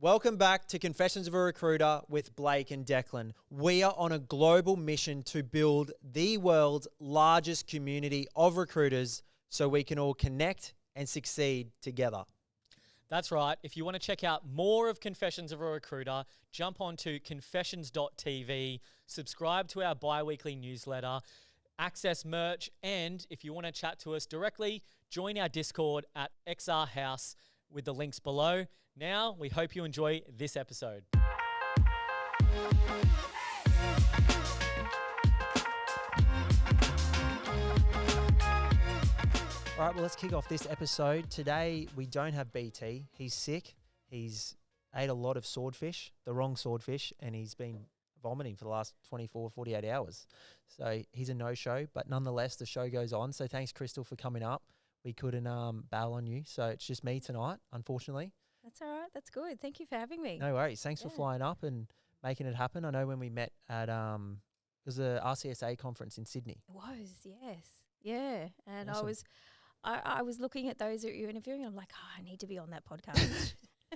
Welcome back to Confessions of a Recruiter with Blake and Declan. We are on a global mission to build the world's largest community of recruiters so we can all connect and succeed together. That's right. If you want to check out more of Confessions of a Recruiter, jump onto confessions.tv, subscribe to our bi-weekly newsletter, access merch, and if you want to chat to us directly, join our Discord at XR House with the links below. Now, we hope you enjoy this episode. All right, well, let's kick off this episode. Today, we don't have BT. He's sick. He's ate a lot of swordfish, the wrong swordfish, and he's been vomiting for the last 24, 48 hours. So he's a no-show, but nonetheless, the show goes on. So thanks, Krystle, for coming up. We couldn't bail on you, so it's just me tonight, unfortunately. That's all right. That's good. Thank you for having me. No worries. Thanks for flying up and making it happen. I know when we met at it was a RCSA conference in Sydney. It was, yes. Yeah. And Awesome. I was looking at those that you were interviewing and I'm like, I need to be on that podcast.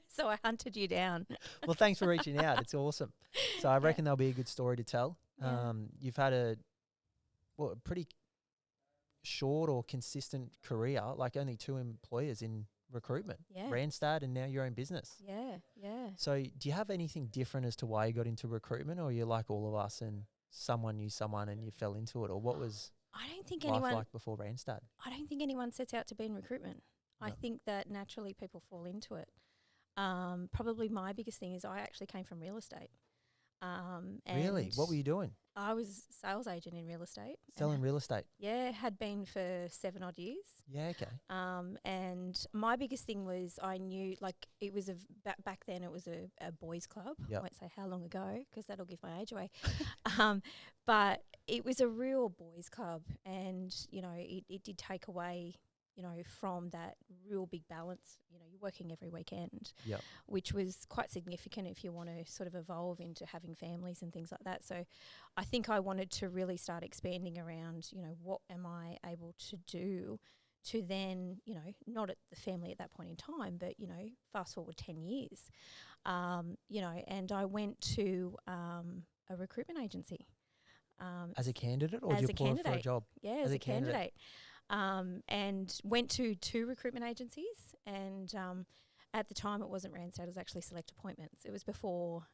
So I hunted you down. Well, thanks for reaching out. It's awesome. So I reckon there'll be a good story to tell. Yeah. You've had a pretty short or consistent career, like only 2 employers in recruitment, Yeah. Randstad and now your own business. Yeah, yeah. So do you have anything different as to why you got into recruitment, or you're like all of us and someone knew someone and you fell into it, or what was I don't think life like before Randstad? I don't think anyone sets out to be in recruitment. I No. think that naturally people fall into it. Probably my biggest thing is I actually came from real estate. Really? What were you doing? I was sales agent in real estate. Selling real estate? Yeah, had been for 7 odd years. Yeah, okay. And my biggest thing was I knew, like, it was back then it was a boys' club. Yep. I won't say how long ago because that'll give my age away. But it was a real boys' club, and you know it did take away, you know, from that real big balance. You know, you're working every weekend, Yep. which was quite significant if you want to sort of evolve into having families and things like that. So I think I wanted to really start expanding around, you know, what am I able to do to then, you know, not at the family at that point in time, but, you know, fast forward 10 years, you know, and I went to a recruitment agency. As a candidate, or as did you a apply for a candidate. job? Yeah, As as a a candidate. candidate. And went to 2 recruitment agencies, and at the time it wasn't Randstad, it was actually Select Appointments. It was before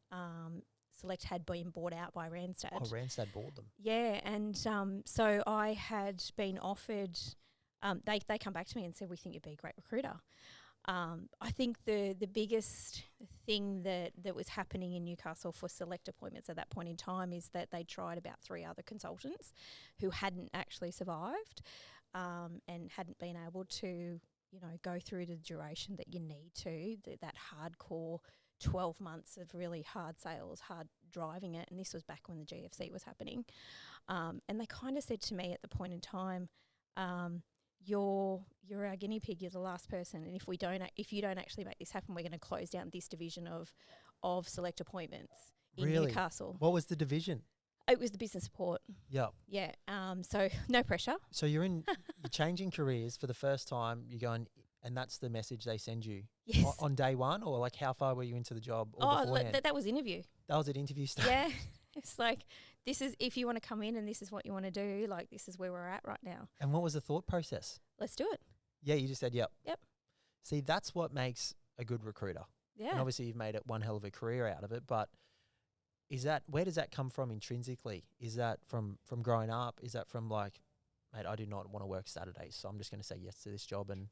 Select had been bought out by Randstad. Oh, Randstad bought them. Yeah, and so I had been offered, they come back to me and said, we think you'd be a great recruiter. I think the biggest thing that was happening in Newcastle for Select Appointments at that point in time is that they tried about 3 other consultants who hadn't actually survived and hadn't been able to, you know, go through the duration that you need to, that hardcore 12 months of really hard sales, hard driving it. And this was back when the GFC was happening. And they kind of said to me at the point in time, you're our guinea pig, you're the last person, and if you don't actually make this happen, we're going to close down this division of Select Appointments in Really? Newcastle. What was the division? It was the business support. Yep. Yeah. So no pressure. So you're changing careers for the first time. You're going, and that's the message they send you Yes. on day one, or like how far were you into the job? Or beforehand? That was interview. That was at interview stage. Yeah. It's like, this is, if you want to come in and this is what you want to do, like, this is where we're at right now. And what was the thought process? Let's do it. Yeah, you just said yep. Yep. See, that's what makes a good recruiter. Yeah. And obviously you've made it one hell of a career out of it, but where does that come from intrinsically? Is that from growing up? Is that from like, mate, I do not want to work Saturdays, so I'm just going to say yes to this job and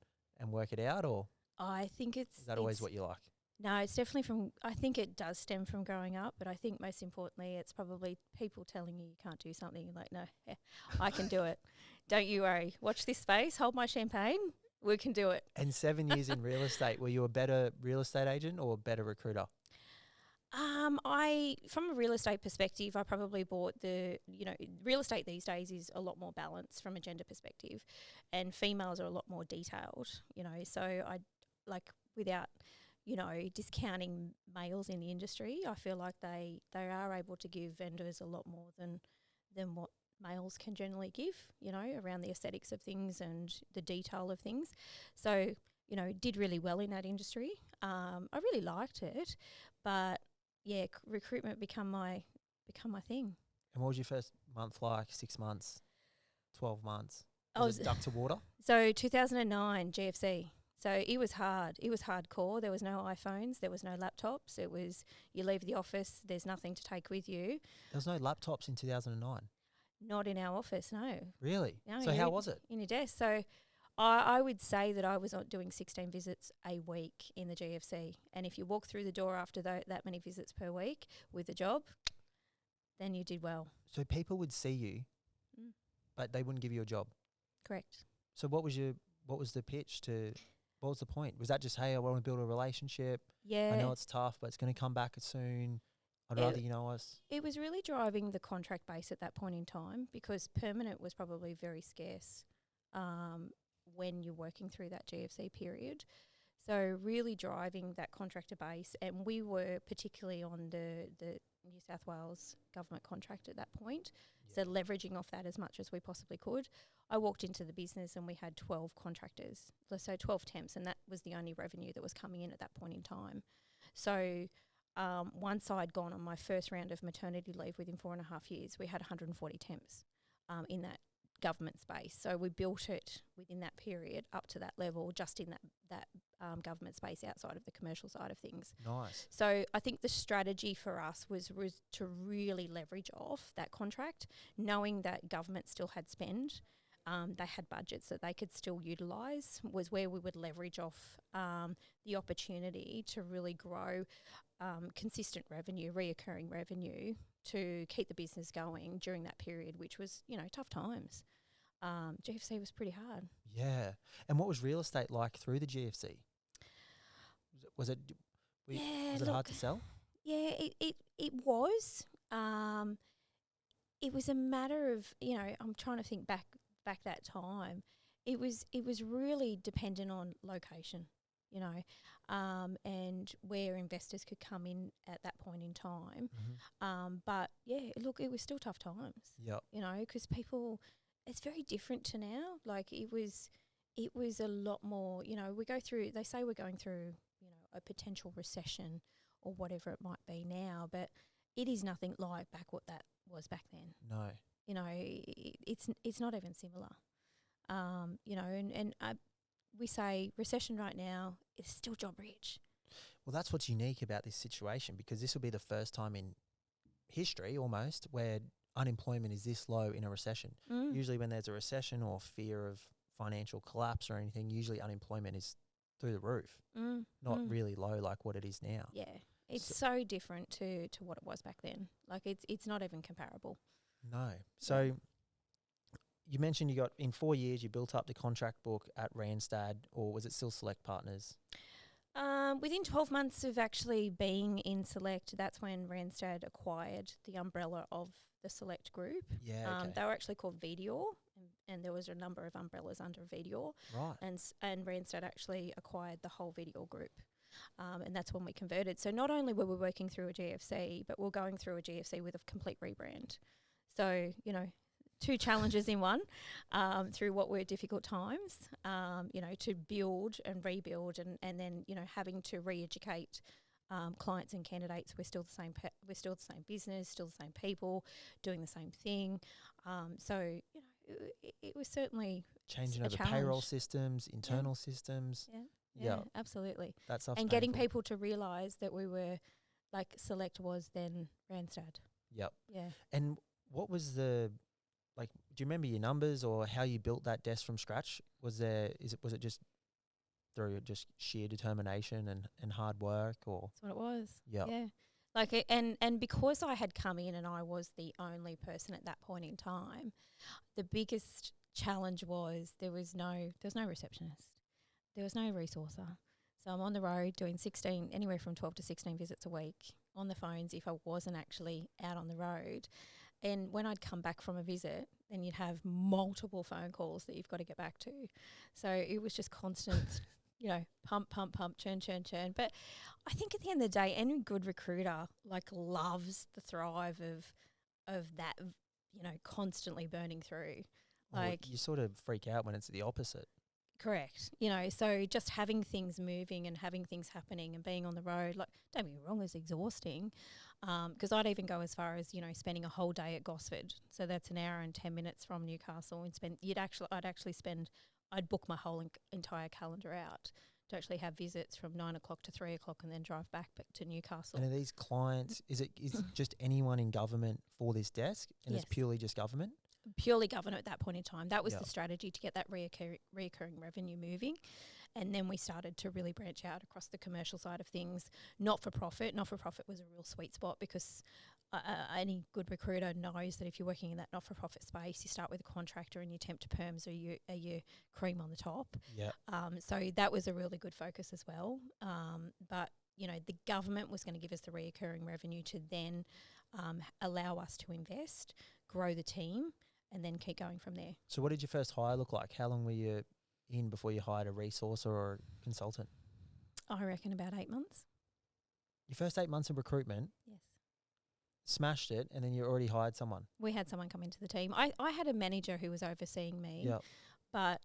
work it out? Or I think is that always what you like? No, it's definitely I think it does stem from growing up, but I think most importantly, it's probably people telling you can't do something. You're like, no, I can do it. Don't you worry. Watch this space, hold my champagne. We can do it. And 7 years in real estate, were you a better real estate agent or a better recruiter? From a real estate perspective, I probably bought real estate these days is a lot more balanced from a gender perspective, and females are a lot more detailed, you know, so I like, without, you know, discounting males in the industry, I feel like they are able to give vendors a lot more than what males can generally give, you know, around the aesthetics of things and the detail of things. So, did really well in that industry. I really liked it, but yeah, recruitment become my thing. And what was your first month like? 6 months, 12 months? I Was was it duck to water? So 2009 GFC. So it was hard. It was hardcore. There was no iPhones. There was no laptops. It was you leave the office. There's nothing to take with you. There was no laptops in 2009. Not in our office, no. Really? No, So how was it? in your desk? So I would say that I was doing 16 visits a week in the GFC. And if you walk through the door after that many visits per week with a job, then you did well. So people would see you, Mm. but they wouldn't give you a job. Correct. So what was the pitch to? What was the point? Was that just, hey, I want to build a relationship? Yeah. I know it's tough, but it's going to come back soon. I'd Yeah. rather you know us. It was really driving the contract base at that point in time because permanent was probably very scarce when you're working through that GFC period. So really driving that contractor base, and we were particularly on the New South Wales government contract at that point, so leveraging off that as much as we possibly could. I walked into the business and we had 12 contractors, so 12 temps, and that was the only revenue that was coming in at that point in time. So once I'd gone on my first round of maternity leave within 4.5 years, we had 140 temps in that government space. So we built it within that period up to that level, just in that government space outside of the commercial side of things. Nice. So I think the strategy for us was to really leverage off that contract, knowing that government still had spend. They had budgets that they could still utilise, was where we would leverage off the opportunity to really grow consistent revenue, reoccurring revenue, to keep the business going during that period, which was, tough times. GFC was pretty hard. Yeah. And what was real estate like through the GFC? Was it hard to sell? Yeah, it was. It was a matter of, I'm trying to think back that time. It was really dependent on location, and where investors could come in at that point in time. Mm-hmm. But yeah, look, it was still tough times. Yep. Because people, it's very different to now. Like it was a lot more. They say we're going through, a potential recession or whatever it might be now, but it is nothing like what that was back then. No. It's not even similar. We say recession right now is still job rich. Well, that's what's unique about this situation, because this will be the first time in history almost where unemployment is this low in a recession. Usually when there's a recession or fear of financial collapse or anything, usually unemployment is through the roof, not really low like what it is now. Yeah, it's so different to what it was back then. Like it's not even comparable. No. So you mentioned you got, in 4 years, you built up the contract book at Randstad, or was it still Select Partners? Within 12 months of actually being in Select, that's when Randstad acquired the umbrella of the Select group. Yeah, okay. They were actually called VDOR, and there was a number of umbrellas under VDOR. Right. And Randstad actually acquired the whole VDOR group. And that's when we converted. So not only were we working through a GFC, but we're going through a GFC with a complete rebrand. So, two challenges in one, through what were difficult times, to build and rebuild, and then, having to re-educate clients and candidates. We're still the same business, still the same people, doing the same thing. So, it was certainly changing a over challenge. payroll systems, internal systems. Yeah, absolutely. That stuff's and getting painful. people to realise that we were, like Select was then Randstad. Yep. Yeah. And what was do you remember your numbers or how you built that desk from scratch? Was it just through just sheer determination and hard work, or? That's what it was. Yep. Yeah. And because I had come in and I was the only person at that point in time, the biggest challenge was there was no receptionist. There was no resourcer. So I'm on the road doing anywhere from 12 to 16 visits a week on the phones if I wasn't actually out on the road. And when I'd come back from a visit, then you'd have multiple phone calls that you've got to get back to. So it was just constant, pump, churn. But I think at the end of the day, any good recruiter loves the thrive of that, constantly burning through. You sort of freak out when it's the opposite. Correct. You know, so just having things moving and having things happening and being on the road, like, don't get me wrong, is exhausting. Because I'd even go as far as, you know, spending a whole day at Gosford. So that's an hour and 10 minutes from Newcastle, and I'd book my whole entire calendar out to actually have visits from 9 o'clock to 3 o'clock and then drive back to Newcastle. And are these clients, is it just anyone in government for this desk, and Yes. it's purely just government? Purely government at that point in time. That was Yep. the strategy to get that reoccurring revenue moving. And then we started to really branch out across the commercial side of things. Not-for-profit. Not-for-profit was a real sweet spot because any good recruiter knows that if you're working in that not-for-profit space, you start with a contractor and you temp to perms, or you cream on the top. Yeah. So that was a really good focus as well. But, you know, the government was going to give us the reoccurring revenue to then allow us to invest, grow the team, and then keep going from there. So what did your first hire look like? How long were you in before you hired a resourcer or a consultant? I reckon about 8 months. Your first 8 months of recruitment, Yes. smashed it, and then you already hired someone. We had someone come into the team. I had a manager who was overseeing me, Yep. but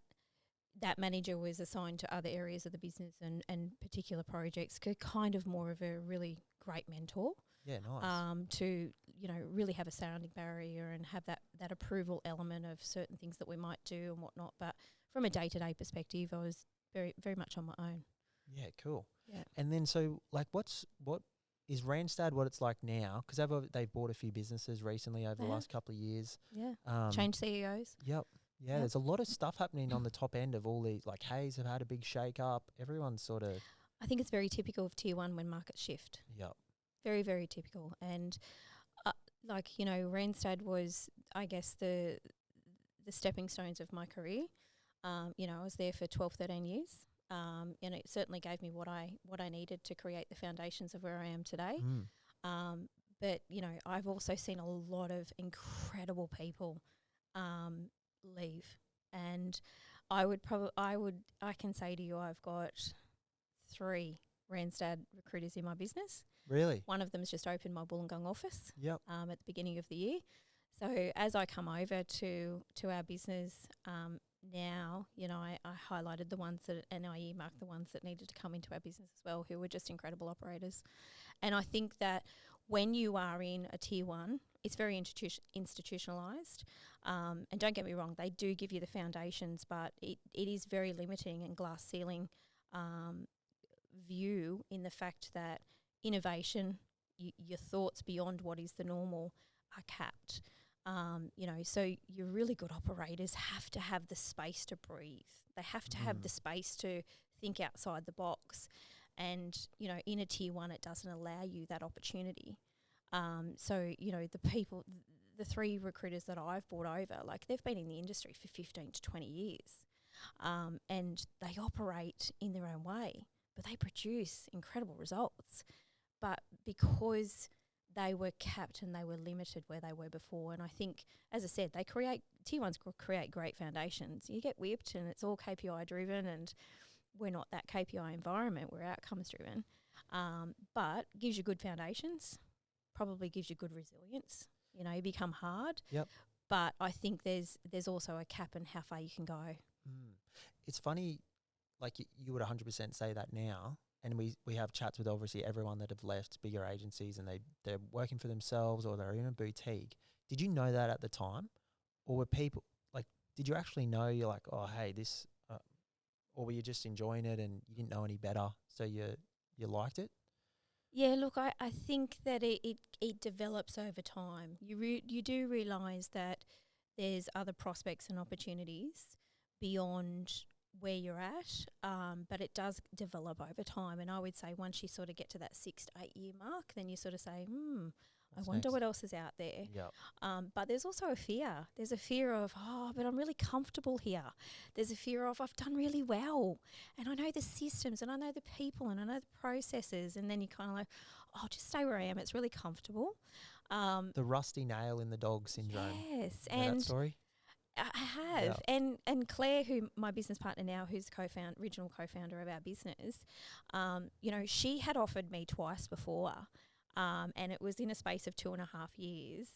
that manager was assigned to other areas of the business and particular projects, kind of more of a really great mentor. Yeah, nice. To, you know, really have a sounding barrier and have that approval element of certain things that we might do and whatnot. But from a day-to-day perspective, I was very, very much on my own. Yeah, cool. Yeah. And then so, like, what is Randstad what it's like now? Because they've bought a few businesses recently over the They last couple of years. Yeah. Um, Change CEOs. Yep. Yeah, Yep. there's a lot of stuff happening on the top end of all these. Like, Hayes have had a big shake up. Everyone's sort of. I think it's very typical of tier one when markets shift. Yep. Very, very typical. And like, you know, Randstad was, I guess, the stepping stones of my career. You know, I was there for 12, 13 years. And it certainly gave me what I needed to create the foundations of where I am today. But, you know, I've also seen a lot of incredible people leave. And I can say to you, I've got 3 Randstad recruiters in my business. Really? One of them's just opened my Wollongong office Yep. at the beginning of the year. So as I come over to our business now, you know, I highlighted the ones that, and I earmarked the ones that needed to come into our business as well, who were just incredible operators. And I think that when you are in a tier one, it's very institutionalized. And don't get me wrong, they do give you the foundations, but it is very limiting and glass ceiling view in the fact that innovation, your thoughts beyond what is the normal are capped. You know, so your really good operators have to have the space to breathe. They have to have the space to think outside the box. And, you know, in a tier one, it doesn't allow you that opportunity. So, you know, the 3 recruiters that I've brought over, like, they've been in the industry for 15 to 20 years. And they operate in their own way, but they produce incredible results. But because they were capped and they were limited where they were before, and I think, as I said, tier ones create great foundations. You get whipped and it's all KPI driven, and we're not that KPI environment, we're outcomes driven. But gives you good foundations, probably gives you good resilience. You know, you become hard. Yep. But I think there's also a cap in how far you can go. It's funny, like you would 100% say that now, and we have chats with obviously everyone that have left bigger agencies and they're working for themselves or they're in a boutique. Did you know that at the time, or were people like, did you actually know you're like, oh hey, this, or were you just enjoying it and you didn't know any better, so you liked it? Yeah, look, I think that it develops over time. You do realise that there's other prospects and opportunities beyond where you're at, but it does develop over time. And I would say once you sort of get to that 6 to 8 year mark, then you sort of say, I wonder what else is out there. Yep. But there's also a fear. There's a fear of, but I'm really comfortable here. There's a fear of, I've done really well. And I know the systems and I know the people and I know the processes. And then you kind of like, I'll just stay where I am. It's really comfortable. The rusty nail in the dog syndrome. Yes. Know And that story? I have. And Claire, who my business partner now, who's original co-founder of our business, you know, she had offered me twice before And it was in a space of 2.5 years.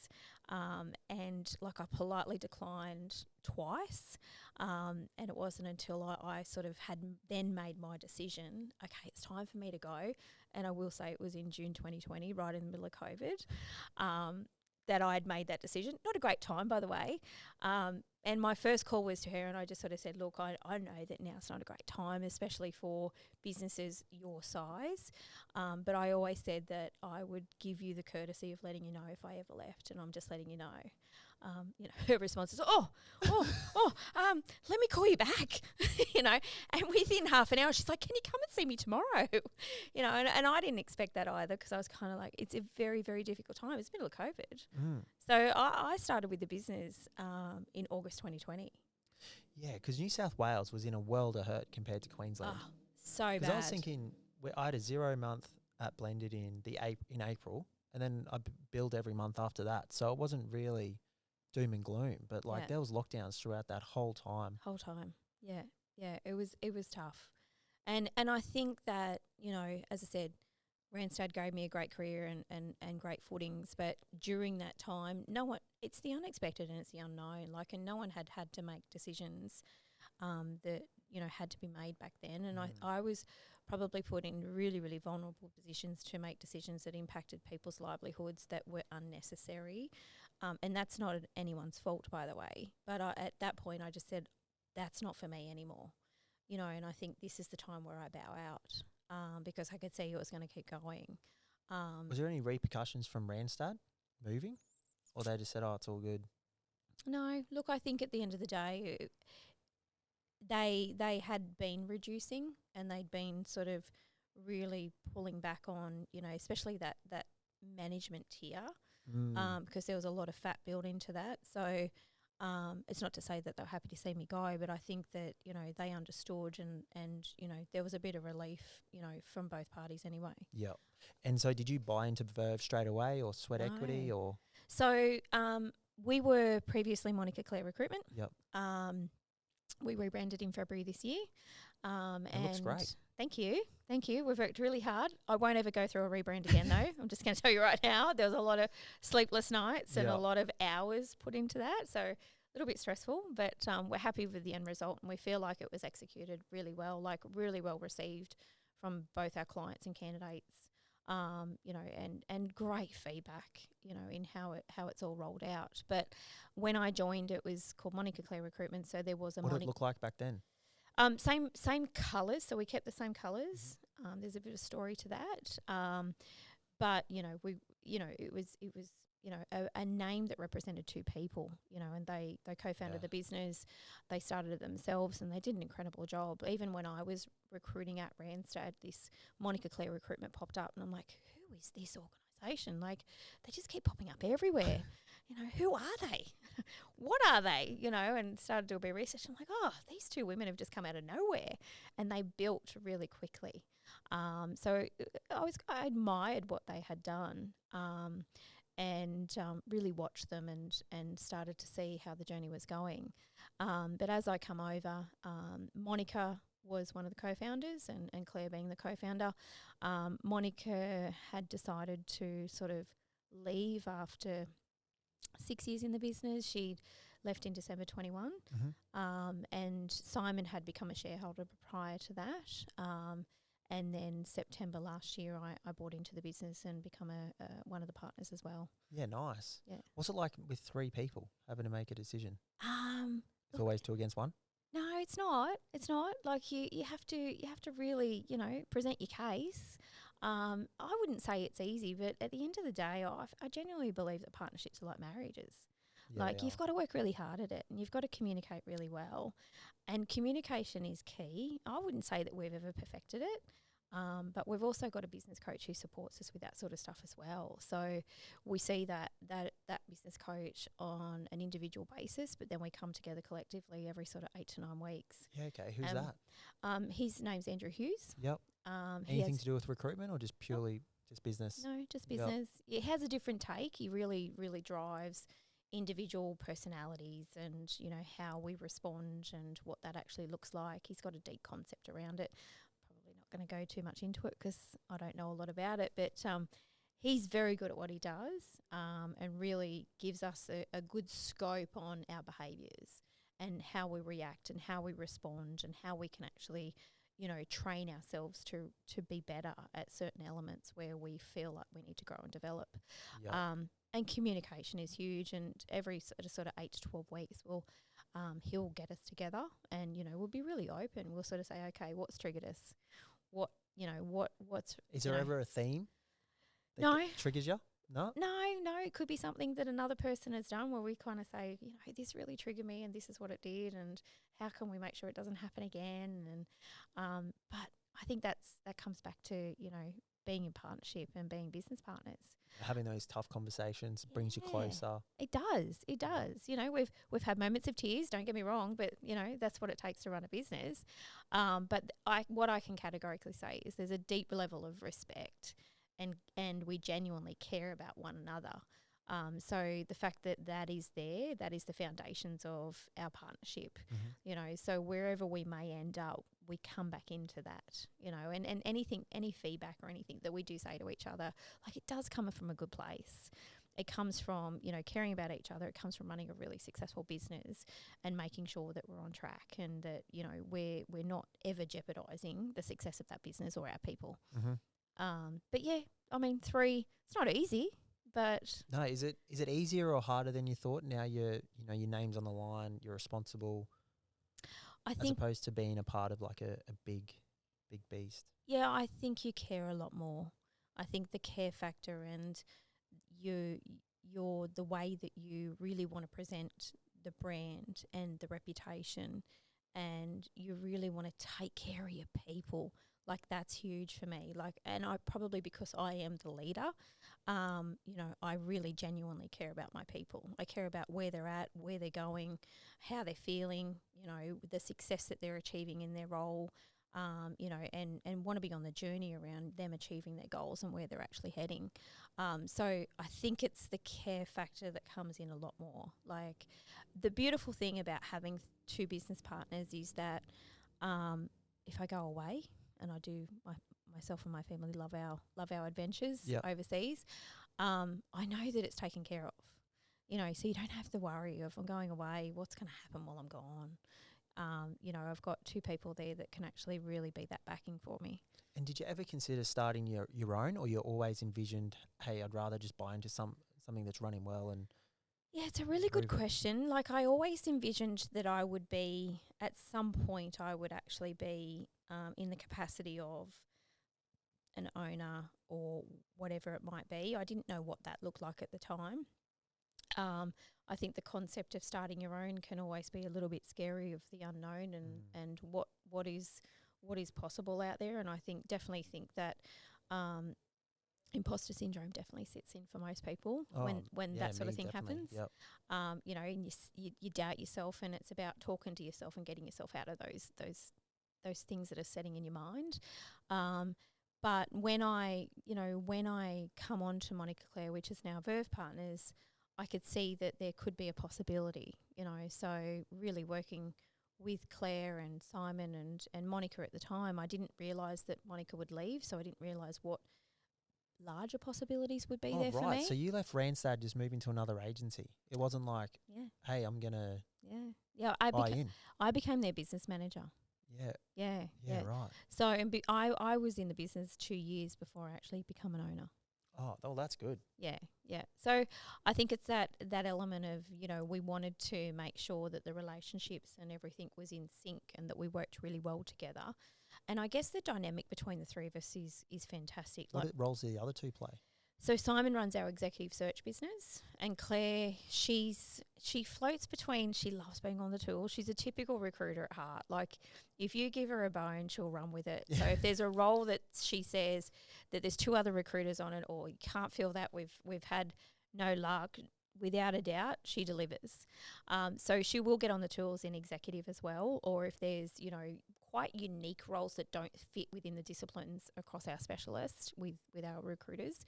And like I politely declined twice. And it wasn't until I sort of had then made my decision, okay, it's time for me to go. And I will say it was in June 2020, right in the middle of COVID, that I had made that decision. Not a great time, by the way. And my first call was to her, and I just sort of said, look, I know that now's not a great time, especially for businesses your size. But I always said that I would give you the courtesy of letting you know if I ever left, and I'm just letting you know. Her response is, let me call you back, and within half an hour, she's like, can you come and see me tomorrow? And I didn't expect that either, because I was kind of like, it's a very, very difficult time. It's middle of COVID. So I started with the business in August 2020. Yeah, because New South Wales was in a world of hurt compared to Queensland. Oh, so bad. Because I was thinking, I had a 0 month at Blended in April, and then I billed every month after that. So it wasn't really doom and gloom, but there was lockdowns throughout that whole time. Yeah, it was tough. And I think that, as I said, Randstad gave me a great career and great footings, but during that time, it's the unexpected and it's the unknown. And no one had to make decisions that, had to be made back then. And I was probably put in really, really vulnerable positions to make decisions that impacted people's livelihoods that were unnecessary. And that's not anyone's fault, by the way. But at that point, I just said, that's not for me anymore. And I think this is the time where I bow out, because I could see it was going to keep going. Was there any repercussions from Randstad moving? Or they just said, oh, it's all good? No. Look, I think at the end of the day, they had been reducing, and they'd been sort of really pulling back on, especially that management tier, because there was a lot of fat built into that. So it's not to say that they're happy to see me go, but I think that, they understood and there was a bit of relief, from both parties anyway. Yep. And so did you buy into Verve straight away, or sweat equity, or? So we were previously Monica Claire Recruitment. Yep. We rebranded in February this year. It looks great. Thank you. We've worked really hard. I won't ever go through a rebrand again, though. I'm just going to tell you right now. There was a lot of sleepless nights and a lot of hours put into that. So a little bit stressful, but we're happy with the end result, and we feel like it was executed really well, really well received from both our clients and candidates, and great feedback, in how it's all rolled out. But when I joined, it was called Monica Claire Recruitment, so there was a What did it look like back then? Same colours, so we kept the same colours. There's a bit of story to that, but it was a name that represented two people, and they co-founded the business. They started it themselves, and they did an incredible job. Even when I was recruiting at Randstad, this Monica Claire Recruitment popped up, and I'm like, who is this organisation? Like, they just keep popping up everywhere. Who are they? What are they? And started to do a bit of research. I'm like, oh, these two women have just come out of nowhere, and they built really quickly. So I admired what they had done, and really watched them and started to see how the journey was going. But as I come over, Monica was one of the co-founders, and Claire being the co-founder. Monica had decided to sort of leave after 6 years in the business. She'd left in December 21, and Simon had become a shareholder prior to that. And then September last year, I bought into the business and become one of the partners as well. Yeah, nice. Yeah. What's it like with three people having to make a decision? It's Look, always 2 against 1? No, it's not. It's not. Like you have to really, present your case. I wouldn't say it's easy, but at the end of the day, I genuinely believe that partnerships are like marriages. Yeah, you've got to work really hard at it, and you've got to communicate really well. And communication is key. I wouldn't say that we've ever perfected it. But we've also got a business coach who supports us with that sort of stuff as well. So we see that business coach on an individual basis, but then we come together collectively every sort of 8 to 9 weeks. Yeah, okay. Who's that? His name's Andrew Hughes. Yep. Anything to do with recruitment, or just purely just business? No, just business. Yep. He has a different take. He really, really drives individual personalities and, how we respond and what that actually looks like. He's got a deep concept around it. Going to go too much into it because I don't know a lot about it, but he's very good at what he does, and really gives us a good scope on our behaviours and how we react and how we respond and how we can actually, train ourselves to be better at certain elements where we feel like we need to grow and develop. Yep. And communication is huge, and every sort of 8 to 12 weeks he'll get us together and, we'll be really open. We'll sort of say, okay, what's triggered us? What's... Is there ever a theme that No. triggers you? No? No, it could be something that another person has done where we kind of say, this really triggered me and this is what it did and how can we make sure it doesn't happen again? And but I think that comes back to, being in partnership and being business partners. Having those tough conversations brings you closer. It does. We've had moments of tears, don't get me wrong, but that's what it takes to run a business. But what I can categorically say is there's a deep level of respect, and we genuinely care about one another. So the fact that is there, that is the foundations of our partnership. Mm-hmm. So wherever we may end up, we come back into that, and any feedback or anything that we do say to each other, like, it does come from a good place. It comes from, caring about each other. It comes from running a really successful business and making sure that we're on track and that, we're not ever jeopardising the success of that business or our people. Mm-hmm. But yeah, 3, it's not easy, but... No, is it easier or harder than you thought? Now your name's on the line, you're responsible, I as think... opposed to being a part of like a big beast. Yeah, I think you care a lot more. I think the care factor and the way that you really want to present the brand and the reputation, and you really want to take care of your people. Like, that's huge for me. And I probably, because I am the leader, I really genuinely care about my people. I care about where they're at, where they're going, how they're feeling, the success that they're achieving in their role, and want to be on the journey around them achieving their goals and where they're actually heading. So I think it's the care factor that comes in a lot more. Like, the beautiful thing about having 2 business partners is that if I go away, and I do, myself and my family love our adventures overseas, I know that it's taken care of. So you don't have to worry of, I'm going away, what's going to happen while I'm gone. I've got 2 people there that can actually really be that backing for me. And did you ever consider starting your own, or you always envisioned, hey, I'd rather just buy into something that's running well? And yeah, it's a really good question. Like, I always envisioned that I would be, at some point, I would actually be in the capacity of an owner or whatever it might be. I didn't know what that looked like at the time. I think the concept of starting your own can always be a little bit scary, of the unknown and what is possible out there. And I definitely think that imposter syndrome definitely sits in for most people when that sort of thing happens. Yep. And you doubt yourself, and it's about talking to yourself and getting yourself out of those things that are setting in your mind. But when I come on to Monica Claire, which is now Verve Partners, I could see that there could be a possibility, so really working with Claire and Simon and Monica at the time, I didn't realise that Monica would leave, so I didn't realise what larger possibilities would be there for me. So you left Randstad, just moving to another agency. It wasn't like, hey, I'm going to I became their business manager. Yeah, right. So I was in the business 2 years before I actually become an owner. Oh, well, that's good. Yeah. So I think it's that element of, we wanted to make sure that the relationships and everything was in sync and that we worked really well together. And I guess the dynamic between the 3 of us is fantastic. What roles do the other 2 play? So Simon runs our executive search business, and Claire, she floats between, she loves being on the tools. She's a typical recruiter at heart. Like, if you give her a bone, she'll run with it. So if there's a role that she says that there's 2 other recruiters on it, or you can't feel that we've had no luck, without a doubt, she delivers. So she will get on the tools in executive as well, or if there's, quite unique roles that don't fit within the disciplines across our specialists with our recruiters,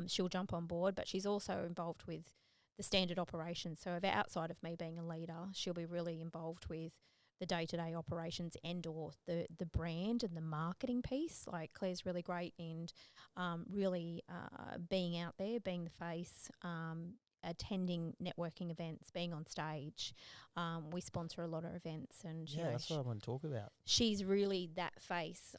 she'll jump on board. But she's also involved with the standard operations. So outside of me being a leader, she'll be really involved with the day-to-day operations and or the brand and the marketing piece. Like Claire's really great in really being out there, being the face, attending networking events, being on stage. We sponsor a lot of events, and you know, that's what I want to talk about. she's really that face.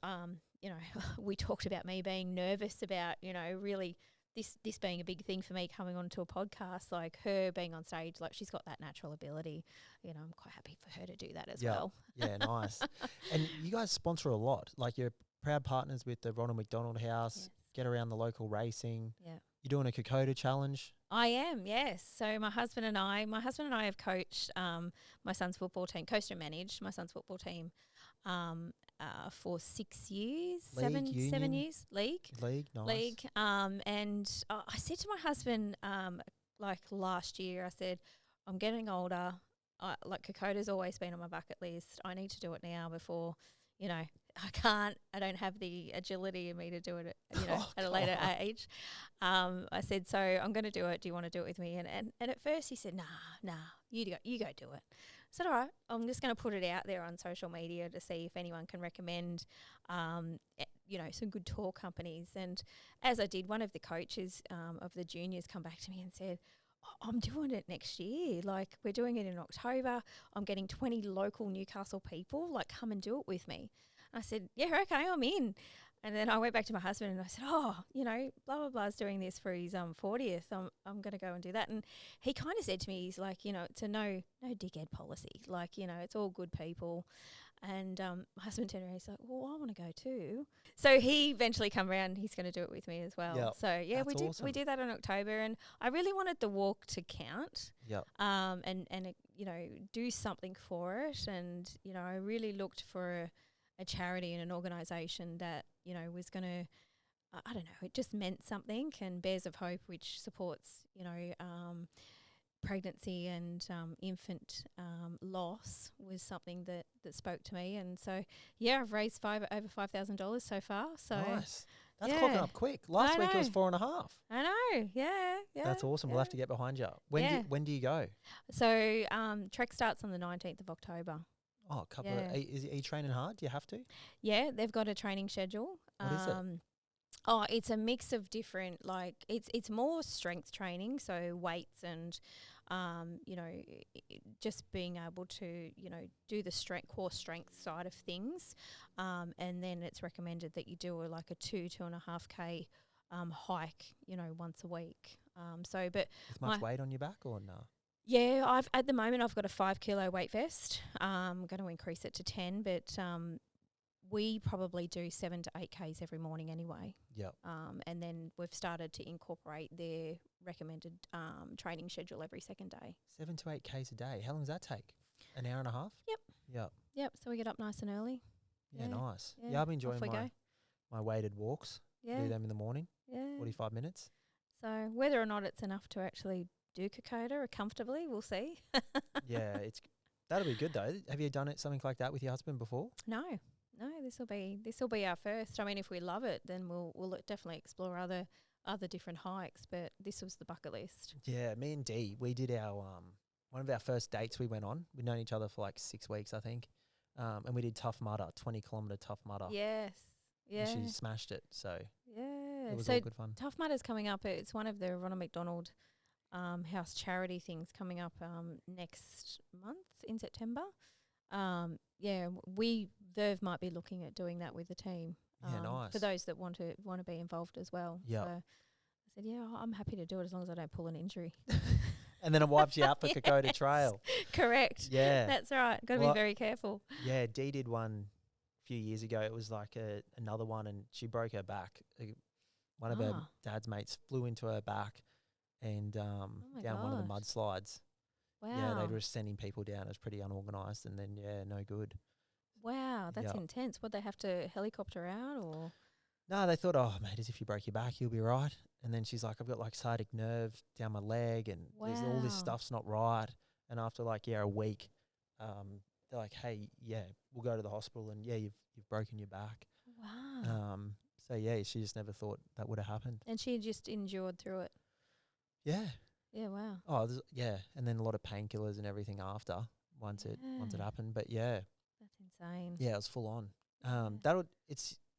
You know, we talked about me being nervous about, you know, really this being a big thing for me coming onto a podcast, like her being on stage, like she's got that natural ability. You know, I'm quite happy for her to do that as well. Yeah, nice. And you guys sponsor a lot. Like you're proud partners with the Ronald McDonald House, Yes. get around the local racing. Yeah. You're doing a Kokoda challenge. I am, yes. So my husband and I have coached my son's football team, coached and managed my son's football team for 6 years, League, 7 union? years, league. Nice. And I said to my husband, like last year, I said, I'm getting older. Like Kokoda's always been on my bucket list. I need to do it now before, you know, I don't have the agility in me to do it, you know, at a later age. I said, so I'm going to do it. Do you want to do it with me? And at first he said, nah, you go do it. I said, all right, I'm just going to put it out there on social media to see if anyone can recommend, you know, some good tour companies. And as I did, one of the coaches of the juniors come back to me and said, I'm doing it next year. Like, we're doing it in October. I'm getting 20 local Newcastle people, like, come and do it with me. I said, yeah, okay, I'm in. And then I went back to my husband and I said, oh, you know, blah, blah, blah is doing this for his 40th. I'm going to go and do that. And he kind of said to me, he's like, you know, it's a no dickhead policy. Like, you know, it's all good people. And my husband turned around, he's like, well, I want to go too. So he eventually come around, he's going to do it with me as well. Yep. So yeah, That's awesome. we did that in October, and I really wanted the walk to count. Yep. And you know, do something for it. And, you know, I really looked for a charity and an organisation that, you know, was going to, I don't know, it just meant something. And Bears of Hope, which supports, you know, pregnancy and infant loss, was something that spoke to me. And so, yeah, I've raised over $5,000 so far. So Nice. That's clocking up quick. Last week it was 4.5. I know. Yeah. That's awesome. We'll have to get behind you. When do you go? So Trek starts on the 19th of October. Oh, a couple of. Are you training hard? Do you have to? Yeah, they've got a training schedule. What is it? Oh, it's a mix of different, like, it's more strength training, so weights and, you know, just being able to, you know, do the core strength side of things. And then it's recommended that you do like a 2.5K hike, you know, once a week. But with much weight on your back or no? Yeah, at the moment I've got a 5 kilo weight vest. I'm going to increase it to 10, but we probably do 7 to 8 Ks every morning anyway. Yep. And then we've started to incorporate their recommended training schedule every second day. 7 to 8 Ks a day. How long does that take? An hour and a half? Yep. Yep. So we get up nice and early. Yeah, nice. Yeah. Yeah, I've been enjoying Off my weighted walks. Yeah. Do them in the morning. Yeah. 45 minutes. So whether or not it's enough to actually do Kokoda comfortably, we'll see. Yeah, that'll be good though. Have you done something like that with your husband before? No, this will be our first. I mean, if we love it, then we'll definitely explore other different hikes. But this was the bucket list. Yeah, me and Dee, we did our one of our first dates we went on. We'd known each other for like 6 weeks, I think, and we did Tough Mudder, 20-kilometre Tough Mudder. Yes. Yeah. And she smashed it. So yeah, it was all good fun. Tough Mudder's coming up. It's one of the Ronald McDonald House charity things coming up next month in September. Yeah, Verve might be looking at doing that with the team. Yeah, nice. For those that want to be involved as well. Yeah. So I said, yeah, I'm happy to do it as long as I don't pull an injury. And then it wipes you out for Kokoda Trail. Correct. Yeah. That's right. Got to be very careful. Yeah, Dee did one a few years ago. It was like another one, and she broke her back. One of her dad's mates flew into her back and down one of the mudslides. Wow. Yeah, they were just sending people down. It was pretty unorganised, and then, no good. Wow, that's intense. Would they have to helicopter out or? No, they thought, oh, mate, as if you broke your back, you'll be right. And then she's like, I've got like sciatic nerve down my leg, and there's all this stuff's not right. And after like, a week, they're like, hey, we'll go to the hospital, and you've broken your back. Wow. So she just never thought that would have happened. And she just endured through it. Yeah. Yeah, wow. Oh, and then a lot of painkillers and everything after. once it Yeah. happened. But yeah, That's insane. it was full on. Yeah.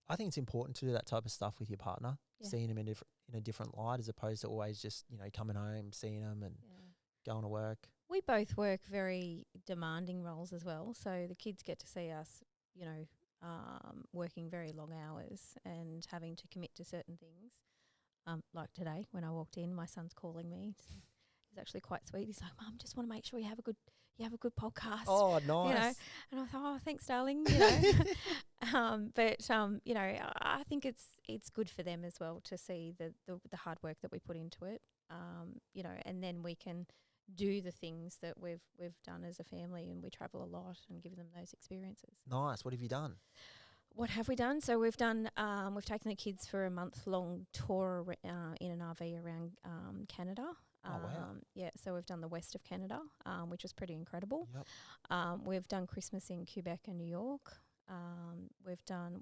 I think it's important to do that type of stuff with your partner, Yeah. seeing them in a different light, as opposed to always just coming home, seeing them, and Yeah. going to work. We both work very demanding roles as well, so the kids get to see us, working very long hours and having to commit to certain things. Like today, when I walked in, my son's calling me. He's actually quite sweet. He's like, "Mum, just want to make sure you have a good podcast." Oh, nice. And I thought, "Oh, thanks, darling." I think it's good for them as well to see the hard work that we put into it. And then we can do the things that we've done as a family, and we travel a lot and give them those experiences. Nice. What have you done? What have we done? So we've taken the kids for a month-long tour in an RV around Canada. Oh, wow. Yeah, so we've done the west of Canada, which was pretty incredible. Yep. We've done Christmas in Quebec and New York. We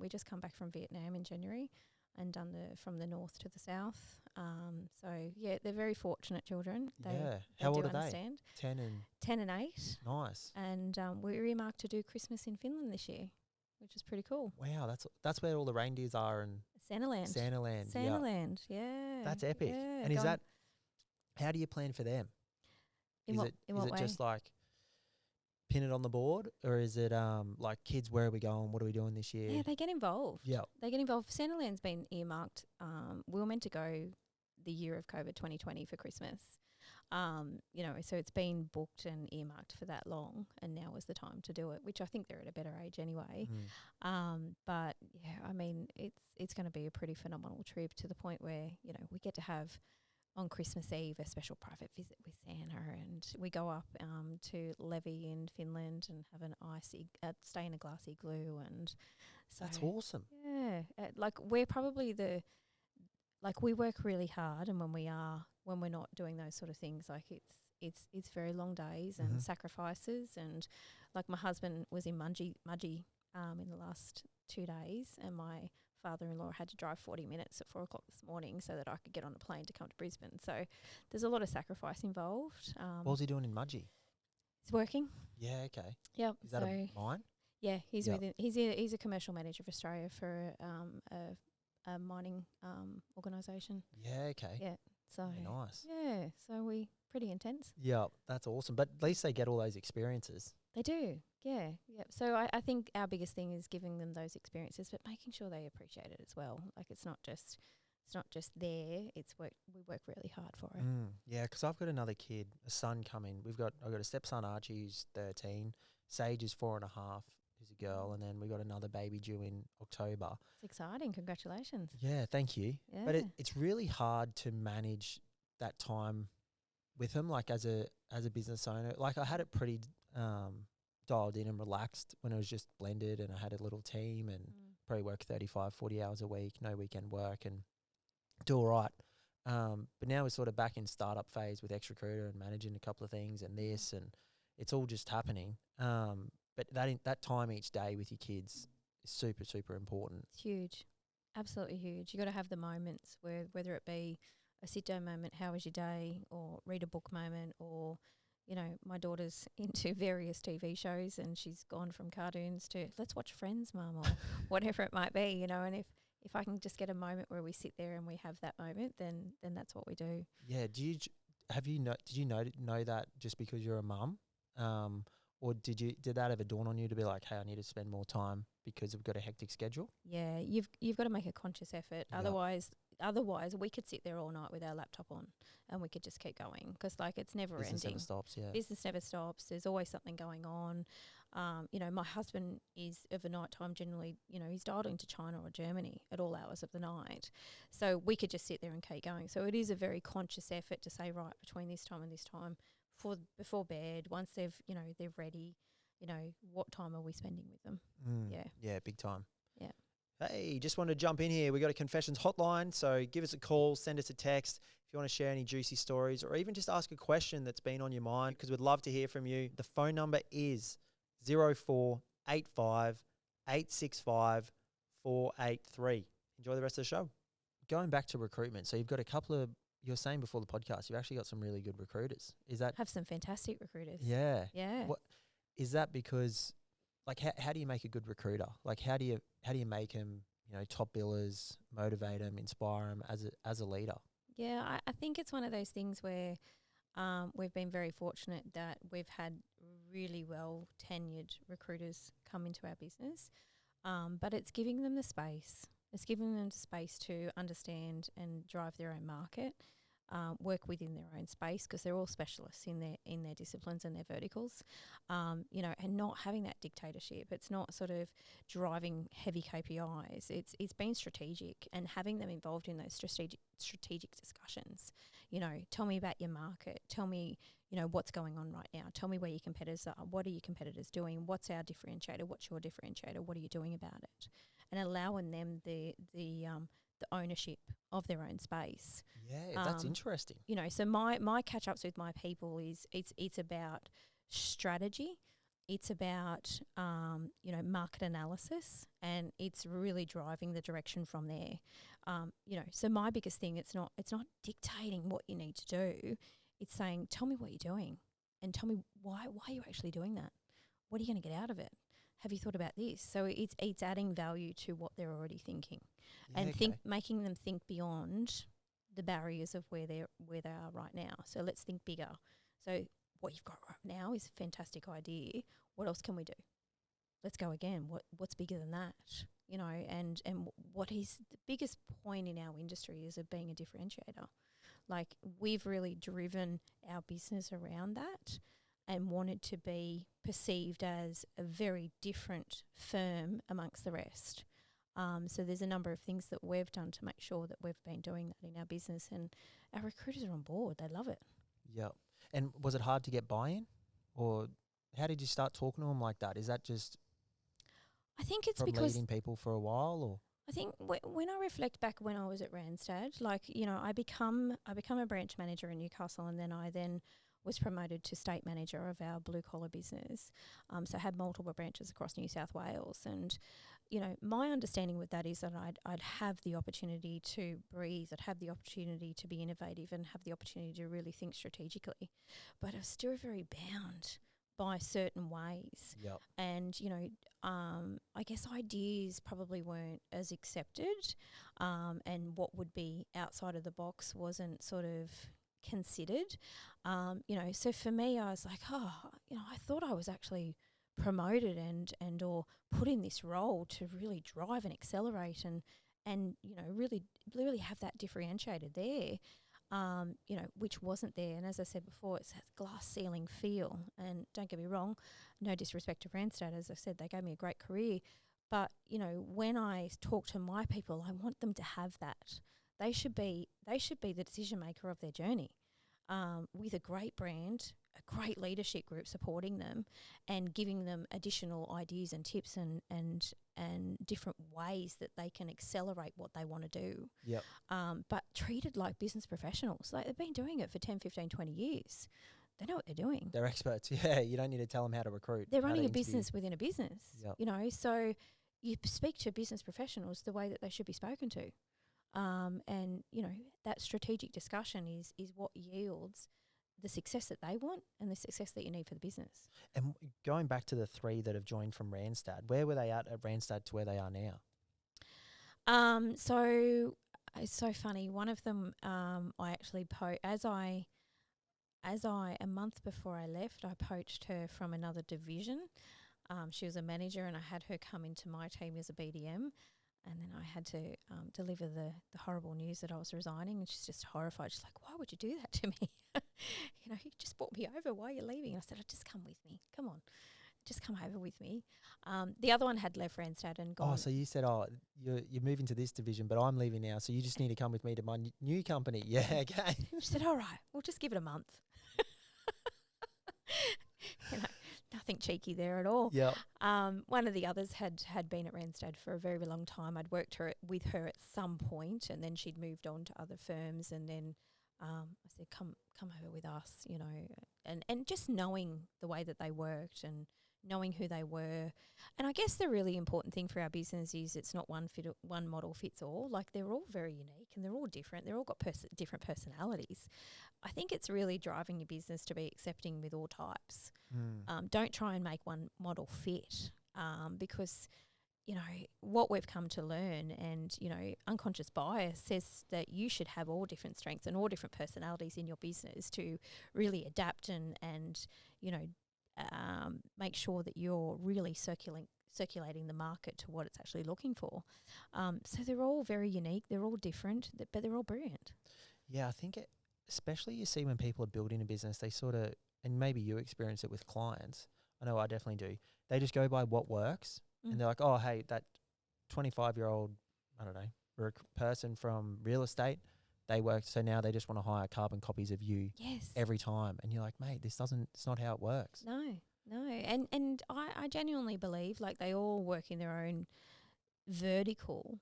just come back from Vietnam in January and done from the north to the south. So yeah, they're very fortunate children. They How old do are they? understand. 10 and 10 and 8. nice. And we're earmarked to do Christmas in Finland this year, which is pretty cool. Wow, that's where all the reindeers are in Santaland. Santaland. Yeah. Santaland, yeah. That's epic. Yeah, And how do you plan for them? In what way? Just like pin it on the board, or is it like, kids, where are we going? What are we doing this year? Yeah, they get involved. Yeah. They get involved. Santaland's been earmarked. We were meant to go the year of COVID 2020 for Christmas. So it's been booked and earmarked for that long, and now is the time to do it, which I think they're at a better age anyway. But yeah, I mean, it's going to be a pretty phenomenal trip, to the point where, we get to have on Christmas Eve a special private visit with Santa, and we go up to Levi in Finland and have an stay in a glass igloo, and so That's awesome. yeah, we're probably we work really hard, and when we're not doing those sort of things, like it's very long days and sacrifices, and like my husband was in Mudgee in the last 2 days, and my father-in-law had to drive 40 minutes at 4 o'clock this morning so that I could get on a plane to come to Brisbane. So there's a lot of sacrifice involved. What was he doing in Mudgee? He's working. Yeah, okay. Yep. Is that a mine? Yeah, he's Yep. he's a commercial manager of Australia for a mining organisation. Yeah, okay. Yeah. So Yeah, nice. yeah, so we pretty intense. Yeah, that's awesome. But at least they get all those experiences. They do, yeah. So I think our biggest thing is giving them those experiences, but making sure they appreciate it as well. Like it's not just there. We work really hard for it. Yeah, because I've got another kid, a son coming. I've got a stepson, Archie, who's 13. Sage is 4.5, who's a girl, and then we got another baby due in October. It's exciting. Congratulations. Yeah, thank you. Yeah. But it's really hard to manage that time with him, like as a business owner. Like I had it pretty dialed in and relaxed when it was just blended, and I had a little team and probably work 35, 40 hours a week, no weekend work, and do all right. But now we're sort of back in startup phase with Ex-Recruiter and managing a couple of things and this, and it's all just happening. But that time each day with your kids is super, super important. It's huge. Absolutely huge. You got to have the moments whether it be a sit-down moment, how was your day, or read a book moment, or, my daughter's into various TV shows, and she's gone from cartoons to let's watch Friends, Mum, or whatever it might be, and if I can just get a moment where we sit there and we have that moment, then that's what we do. Yeah. Did you know that just because you're a mum, or did that ever dawn on you to be like, hey, I need to spend more time because we've got a hectic schedule? Yeah, you've got to make a conscious effort. Yeah. Otherwise, we could sit there all night with our laptop on, and we could just keep going, because it's never Business ending. never stops. Yeah. Business never stops. There's always something going on. My husband is of a night time generally. He's dialed into China or Germany at all hours of the night, so we could just sit there and keep going. So it is a very conscious effort to say, right, between this time and this time, before bed, once they're ready, what time are we spending with them? Yeah, big time. Yeah. Hey, just wanted to jump in here. We got a confessions hotline, so give us a call, send us a text if you want to share any juicy stories, or even just ask a question that's been on your mind, because we'd love to hear from you. The phone number is 0485 865 483. Enjoy the rest of the show. Going back to recruitment, so you've got a couple of, you were saying before the podcast, you've actually got some really good recruiters. Is that? Have some fantastic recruiters. Yeah. Yeah. is that because, like, how do you make a good recruiter? Like, how do you make them, top billers, motivate them, inspire them as a leader? Yeah, I think it's one of those things where we've been very fortunate that we've had really well tenured recruiters come into our business, but it's giving them the space. It's giving them the space to understand and drive their own market, work within their own space, because they're all specialists in their disciplines and their verticals, and not having that dictatorship. It's not sort of driving heavy KPIs. It's being strategic and having them involved in those strategic discussions. Tell me about your market. Tell me, what's going on right now. Tell me where your competitors are. What are your competitors doing? What's our differentiator? What's your differentiator? What are you doing about it? And allowing them the ownership of their own space. Yeah, that's interesting. So my catch ups with my people is it's about strategy, it's about market analysis, and it's really driving the direction from there. So my biggest thing, it's not dictating what you need to do. It's saying, tell me what you're doing, and tell me why you're actually doing that. What are you going to get out of it? Have you thought about this? So it's adding value to what they're already thinking, and making them think beyond the barriers of where they are right now. So let's think bigger. So what you've got right now is a fantastic idea. What else can we do? Let's go again. What's bigger than that? And what is the biggest point in our industry is of being a differentiator. Like, we've really driven our business around that and wanted to be perceived as a very different firm amongst the rest. So there's a number of things that we've done to make sure that we've been doing that in our business, and our recruiters are on board. They love it. Yep. And was it hard to get buy-in, or how did you start talking to them like that? Is that just I think it's from because leading people for a while, or? I think when I reflect back when I was at Randstad, I become a branch manager in Newcastle, and then I was promoted to state manager of our blue collar business. So I had multiple branches across New South Wales, and my understanding with that is that I'd have the opportunity to breathe, I'd have the opportunity to be innovative, and have the opportunity to really think strategically, but I was still very bound by certain ways. Yep. And I guess ideas probably weren't as accepted, and what would be outside of the box wasn't sort of considered. So for me, I was like, I thought I was actually promoted and or put in this role to really drive and accelerate and really have that differentiated there, which wasn't there. And as I said before, it's that glass ceiling feel. And don't get me wrong, no disrespect to Randstad, as I said, they gave me a great career. But, when I talk to my people, I want them to have that. They should be the decision maker of their journey, with a great brand, a great leadership group supporting them and giving them additional ideas and tips and different ways that they can accelerate what they want to do. Yep. But treated like business professionals. Like, they've been doing it for 10, 15, 20 years. They know what they're doing. They're experts. Yeah, you don't need to tell them how to recruit. They're running a business within a business. Yep. So you speak to business professionals the way that they should be spoken to. And that strategic discussion is what yields the success that they want and the success that you need for the business. And going back to the 3 that have joined from Randstad, where were they at Randstad to where they are now? So it's so funny. One of them, I actually as I a month before I left, I poached her from another division. She was a manager, and I had her come into my team as a BDM. And then I had to deliver the horrible news that I was resigning, and she's just horrified. She's like, "Why would you do that to me? You just brought me over. Why are you leaving?" And I said, "Just come with me. Come on, just come over with me." The other one had left Randstad and gone. Oh, so you said, you're moving to this division, but I'm leaving now, so you just need to come with me to my new company. Yeah, okay. She said, "All right, we'll just give it a month." Nothing cheeky there at all. Yep. One of the others had been at Randstad for a very long time. I'd worked with her at some point, and then she'd moved on to other firms. And then I said, "Come over with us," and just knowing the way that they worked and knowing who they were. And I guess the really important thing for our business is it's not one model fits all. Like, they're all very unique and they're all different. They're all got different personalities. I think it's really driving your business to be accepting with all types. Don't try and make one model fit, because you know, what we've come to learn, and, you know, unconscious bias says that you should have all different strengths and all different personalities in your business to really adapt and you know, make sure that you're really circulating the market to what it's actually looking for. So they're all very unique. They're all different, but they're all brilliant. Yeah, I think especially you see when people are building a business, they sort of, and maybe you experience it with clients. I know I definitely do. They just go by what works. And they're like, oh, hey, that 25-year-old, I don't know, person from real estate, they work. So now they just want to hire carbon copies of you every time. And you're like, mate, it's not how it works. No. And I genuinely believe, like, they all work in their own vertical.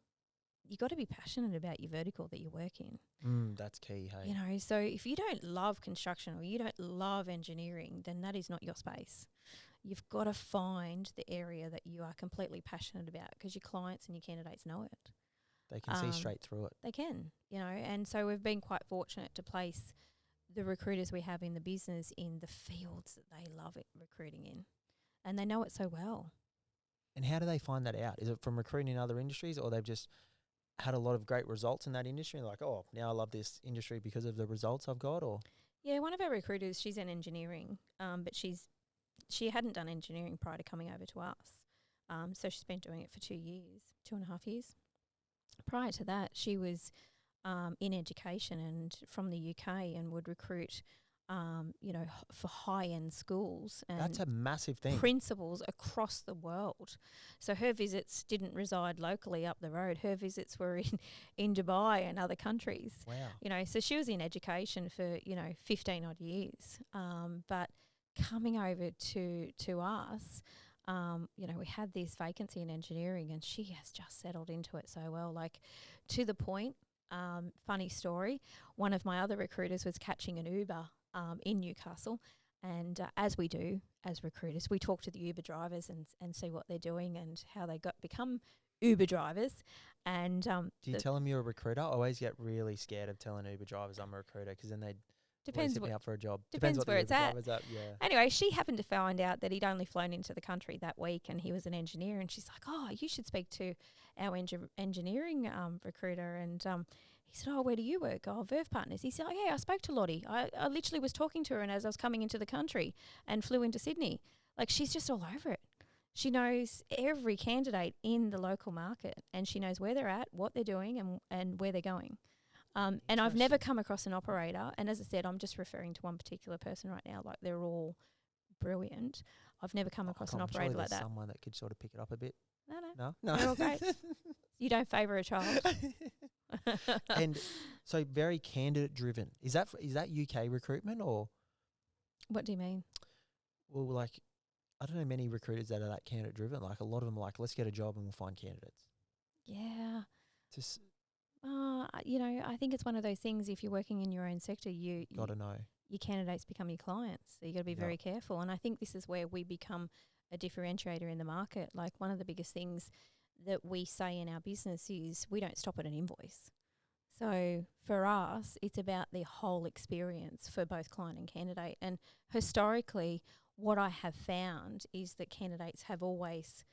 You got to be passionate about your vertical that you work in. That's key, hey. You know, so if you don't love construction or you don't love engineering, then that is not your space. You've got to find the area that you are completely passionate about, because your clients and your candidates know it. They can see straight through it. They can, you know, and so we've been quite fortunate to place the recruiters we have in the business in the fields that they love it recruiting in, and they know it so well. And how do they find that out? Is it from recruiting in other industries, or they've just had a lot of great results in that industry? Like, oh, now I love this industry because of the results I've got? Or yeah, one of our recruiters, she's in engineering, but she hadn't done engineering prior to coming over to us. So she's been doing it for 2.5 years. Prior to that, she was in education and from the UK, and would recruit, you know, for high-end schools. And that's a massive thing. Principals across the world. So her visits didn't reside locally up the road. Her visits were in Dubai and other countries. Wow. You know, so she was in education for, you know, 15 odd years. But coming over to us, you know, we had this vacancy in engineering, and she has just settled into it so well, like, to the point, funny story, one of my other recruiters was catching an Uber in Newcastle, and as we do as recruiters, we talk to the Uber drivers and see what they're doing and how they become Uber drivers. And do you tell them you're a recruiter? I always get really scared of telling Uber drivers I'm a recruiter, because then they'd Depends hit me up for a job. Depends what where the it's Uber at. driver's at. Yeah. Anyway, she happened to find out that he'd only flown into the country that week, and he was an engineer. And she's like, "Oh, you should speak to our engineering recruiter." And he said, "Oh, where do you work?" "Oh, Verve Partners." He said, "Oh, yeah, I spoke to Lottie. I literally was talking to her, and as I was coming into the country, and flew into Sydney." Like, she's just all over it. She knows every candidate in the local market, and she knows where they're at, what they're doing, and where they're going. And I've never come across an operator, and as I said, I'm just referring to one particular person right now, like, they're all brilliant. I've never come across an operator like that. Someone that could sort of pick it up a bit. No. No? They're all great. You don't favour a child. And so very candidate driven. Is that UK recruitment, or? What do you mean? Well, like, I don't know many recruiters that are that candidate driven. Like, a lot of them are like, let's get a job and we'll find candidates. Yeah. Just you know, I think it's one of those things, if you're working in your own sector, you got to know. Your candidates become your clients. So you got to be very careful. And I think this is where we become a differentiator in the market. Like, one of the biggest things that we say in our business is we don't stop at an invoice. So for us, it's about the whole experience for both client and candidate. And historically, what I have found is that candidates have always,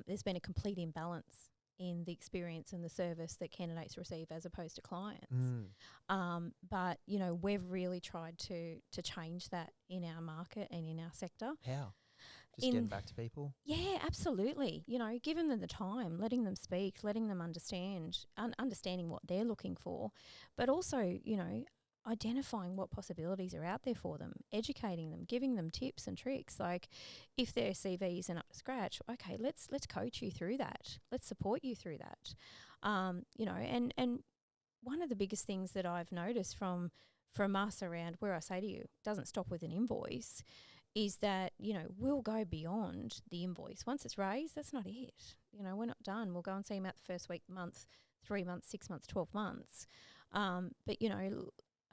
there's been a complete imbalance in the experience and the service that candidates receive as opposed to clients. But, you know, we've really tried to change that in our market and in our sector. How? Just getting back to people? Yeah, absolutely. You know, giving them the time, letting them speak, letting them understanding what they're looking for, but also, you know, identifying what possibilities are out there for them, educating them, giving them tips and tricks. Like, if their CV isn't up to scratch, okay, let's coach you through that. Let's support you through that. You know, and one of the biggest things that I've noticed from us around, where I say to you, it doesn't stop with an invoice, is that, you know, we'll go beyond the invoice. Once it's raised, that's not it. You know, we're not done. We'll go and see them out the first week, month, 3 months, 6 months, 12 months. But, you know,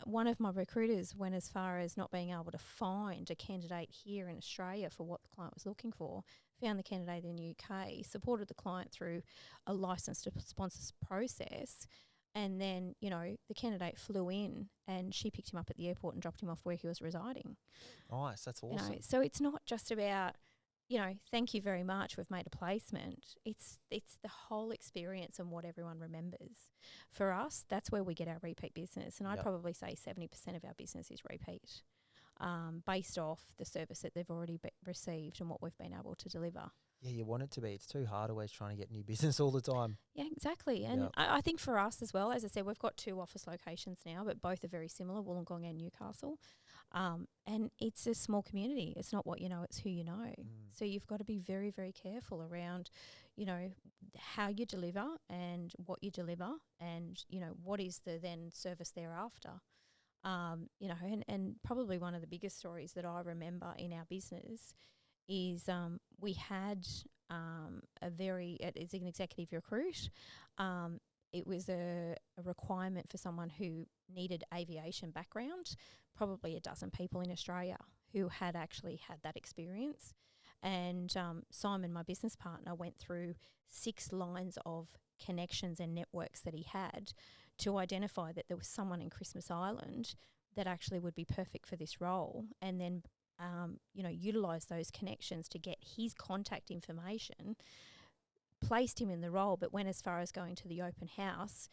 one of my recruiters went as far as not being able to find a candidate here in Australia for what the client was looking for, found the candidate in the UK, supported the client through a licensed sponsors process, and then, you know, the candidate flew in and she picked him up at the airport and dropped him off where he was residing. Nice, that's awesome. You know, so it's not just about, you know, thank you very much, we've made a placement. It's the whole experience and what everyone remembers. For us, that's where we get our repeat business. And I'd probably say 70% of our business is repeat, based off the service that they've already received and what we've been able to deliver. Yeah, you want it to be. It's too hard always trying to get new business all the time. Yeah, exactly. And I think for us as well, as I said, we've got 2 office locations now, but both are very similar, Wollongong and Newcastle. And it's a small community. It's not what you know, it's who you know. So you've got to be very, very careful around, you know, how you deliver and what you deliver and, you know, what is the then service thereafter. You know, and probably one of the biggest stories that I remember in our business is we had it's an executive recruit. It was a requirement for someone who needed aviation background, probably a dozen people in Australia who had actually had that experience. And Simon, my business partner, went through 6 lines of connections and networks that he had to identify that there was someone in Christmas Island that actually would be perfect for this role, and then you know, utilise those connections to get his contact information, placed him in the role, but went as far as going to the open house,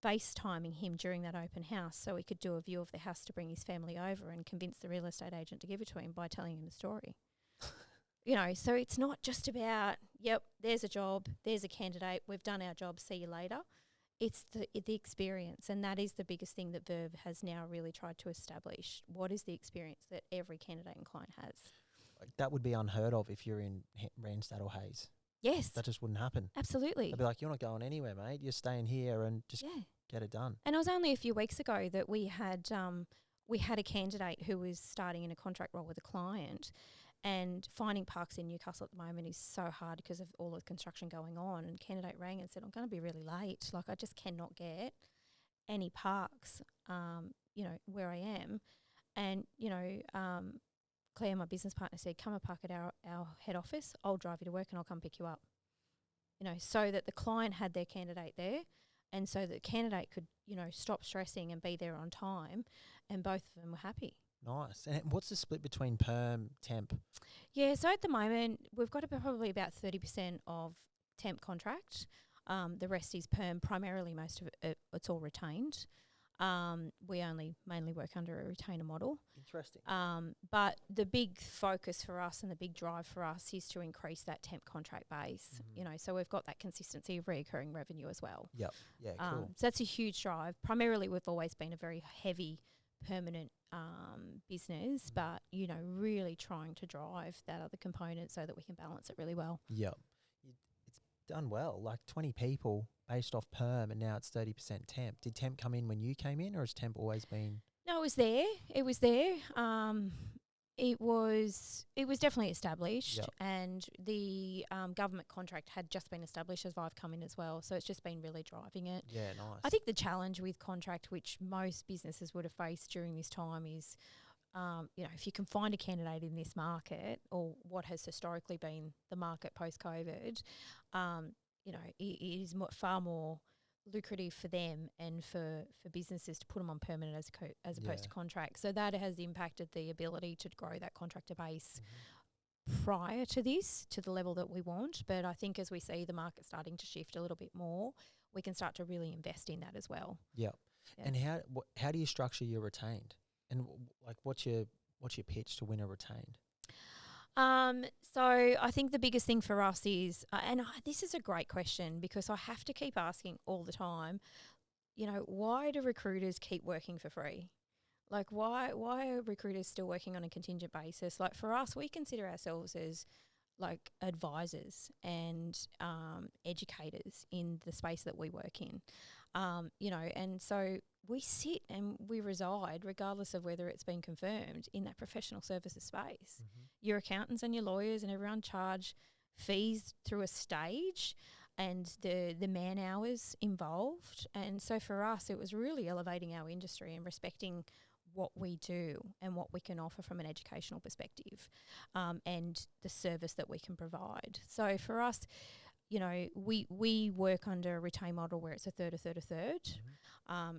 FaceTiming him during that open house so he could do a view of the house to bring his family over and convince the real estate agent to give it to him by telling him the story. You know, so it's not just about, yep, there's a job, there's a candidate, we've done our job, see you later. It's the experience, and that is the biggest thing that Verve has now really tried to establish. What is the experience that every candidate and client has? Like, that would be unheard of if you're in Randstad or Hayes. Yes. That just wouldn't happen. Absolutely. They'd be like, you're not going anywhere, mate. You're staying here and just get it done. And it was only a few weeks ago that we had a candidate who was starting in a contract role with a client, and finding parks in Newcastle at the moment is so hard because of all the construction going on. And candidate rang and said, I'm going to be really late. Like, I just cannot get any parks, you know, where I am. And, you know, Claire, my business partner, said, come and park at our head office. I'll drive you to work and I'll come pick you up. You know, so that the client had their candidate there, and so that the candidate could, you know, stop stressing and be there on time, and both of them were happy. Nice. And what's the split between perm, temp? Yeah, so at the moment, we've got probably about 30% of temp contract. The rest is perm, primarily most of it, it's all retained. We only mainly work under a retainer model. Interesting. But the big focus for us and the big drive for us is to increase that temp contract base, you know, so we've got that consistency of recurring revenue as well. Yep. Yeah, cool. So that's a huge drive. Primarily, we've always been a very heavy permanent business, but, you know, really trying to drive that other component so that we can balance it really well. Yep. It's done well, like 20 people based off perm, and now it's 30% temp. Did temp come in when you came in, or has temp always been? No, it was there. It was there. It was definitely established, and the government contract had just been established as I've come in as well. So it's just been really driving it. Yeah, nice. I think the challenge with contract, which most businesses would have faced during this time, is, you know, if you can find a candidate in this market, or what has historically been the market post-COVID, you know, it is far more lucrative for them and for businesses to put them on permanent as opposed to contract. So that has impacted the ability to grow that contractor base prior to this to the level that we want. But I think as we see the market starting to shift a little bit more, we can start to really invest in that as well. Yep. Yeah. And how do you structure your retained? And like, what's your pitch to win a retained? So I think the biggest thing for us is, this is a great question because I have to keep asking all the time, you know, why do recruiters keep working for free? Like, why are recruiters still working on a contingent basis? Like, for us, we consider ourselves as like advisors and educators in the space that we work in, you know, and so we sit and we reside, regardless of whether it's been confirmed, in that professional services space. Your accountants and your lawyers and everyone charge fees through a stage, and the man hours involved. And so for us, it was really elevating our industry and respecting what we do and what we can offer from an educational perspective, and the service that we can provide. So for us, you know, we work under a retain model where it's a third,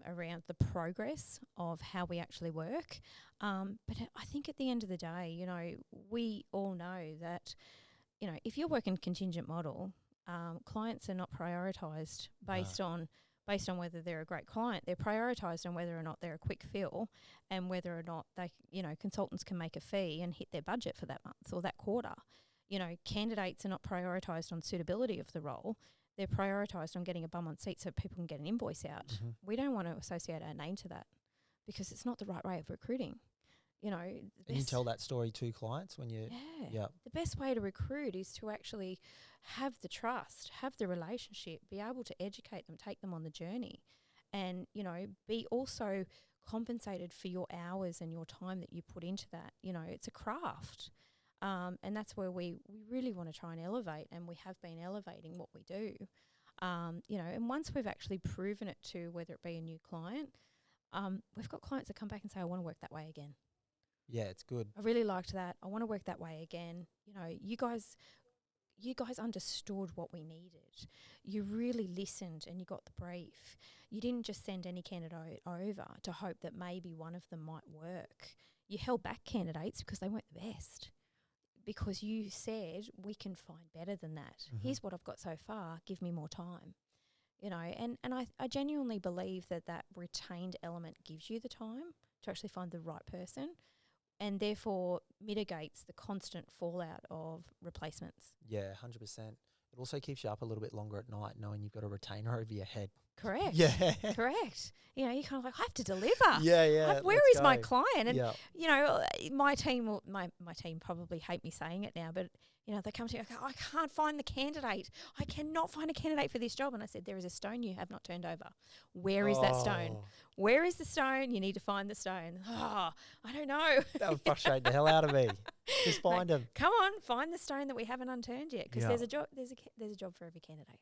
around the progress of how we actually work. But I think at the end of the day, you know, we all know that, you know, if you're working contingent model, clients are not prioritised based on whether they're a great client. They're prioritised on whether or not they're a quick fill, and whether or not they, you know, consultants can make a fee and hit their budget for that month or that quarter. You know, candidates are not prioritised on suitability of the role. They're prioritised on getting a bum on seat so people can get an invoice out. Mm-hmm. We don't want to associate our name to that, because it's not the right way of recruiting. You know, and you tell that story to clients when you... Yeah. The best way to recruit is to actually have the trust, have the relationship, be able to educate them, take them on the journey, and, you know, be also compensated for your hours and your time that you put into that. You know, it's a craft. And that's where we really want to try and elevate, and we have been elevating what we do. You know, and once we've actually proven it to, whether it be a new client, we've got clients that come back and say, I want to work that way again. Yeah, it's good. I really liked that. I want to work that way again. You know, you guys understood what we needed. You really listened and you got the brief. You didn't just send any candidate over to hope that maybe one of them might work. You held back candidates because they weren't the best, because you said, we can find better than that. Mm-hmm. Here's what I've got so far. Give me more time. You know, and I genuinely believe that retained element gives you the time to actually find the right person, and therefore mitigates the constant fallout of replacements. Yeah, 100%. It also keeps you up a little bit longer at night knowing you've got a retainer over your head. Correct. Yeah. Correct. You know, you're kind of like, I have to deliver. Yeah. Where is my client? And, yeah. you know, my team probably hate me saying it now, but, you know, they come to me, I can't find the candidate. I cannot find a candidate for this job. And I said, there is a stone you have not turned over. Where is that stone? Where is the stone? You need to find the stone. Oh, I don't know. That would frustrate the hell out of me. Just find them. Come on, find the stone that we haven't unturned yet, because there's a job. There's a job for every candidate.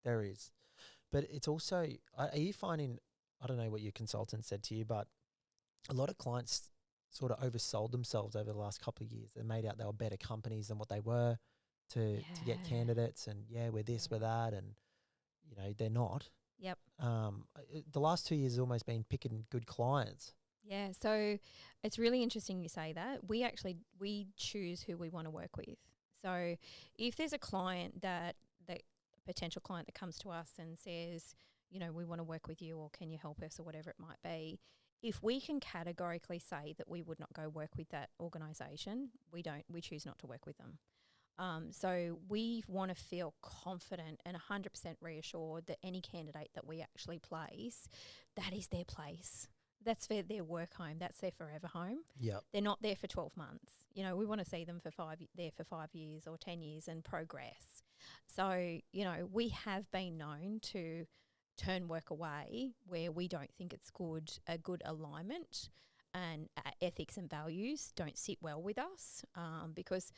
There is. But it's also, are you finding, I don't know what your consultant said to you, but a lot of clients sort of oversold themselves over the last couple of years. They made out they were better companies than what they were to get candidates, and we're this, we're that, and, you know, they're not. Yep. The last 2 years has almost been picking good clients. Yeah, so it's really interesting you say that. We choose who we want to work with. So if there's a client that potential client that comes to us and says, you know, we want to work with you, or can you help us, or whatever it might be, if we can categorically say that we would not go work with that organisation, we choose not to work with them. So we want to feel confident and 100% reassured that any candidate that we actually place, that is their place. That's their work home. That's their forever home. Yep. They're not there for 12 months. You know, we want to see them for 5 years or 10 years and progress. So, you know, we have been known to turn work away where we don't think it's a good alignment, and ethics and values don't sit well with us, because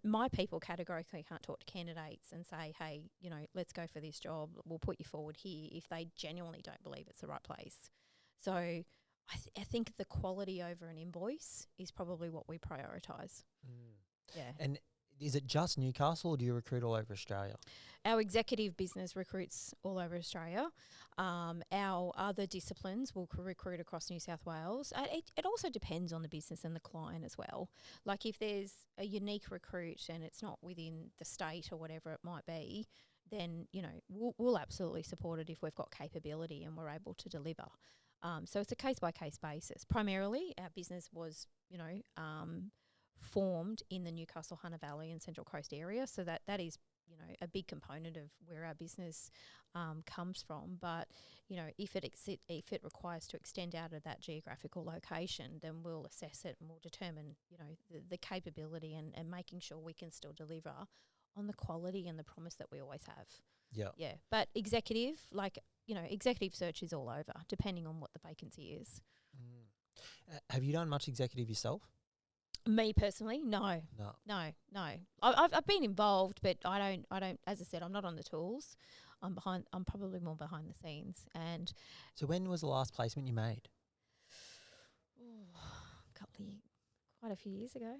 my people categorically can't talk to candidates and say, hey, you know, let's go for this job, we'll put you forward here, if they genuinely don't believe it's the right place. So I think the quality over an invoice is probably what we prioritise. Yeah. And is it just Newcastle, or do you recruit all over Australia? Our executive business recruits all over Australia. Our other disciplines will recruit across New South Wales. It also depends on the business and the client as well. Like if there's a unique recruit and it's not within the state or whatever it might be, then, you know, we'll absolutely support it if we've got capability and we're able to deliver. So it's a case-by-case basis. Primarily, our business was, you know, formed in the Newcastle, Hunter Valley and Central Coast area. So that is, you know, a big component of where our business comes from. But, you know, if it requires to extend out of that geographical location, then we'll assess it and we'll determine, you know, the capability and making sure we can still deliver on the quality and the promise that we always have. Yeah. Yeah. But executive, like, you know, executive search is all over, depending on what the vacancy is. Have you done much executive yourself? Me personally, no. I've been involved, but I don't. As I said, I'm not on the tools. I'm probably more behind the scenes. And So when was the last placement you made? quite a few years ago.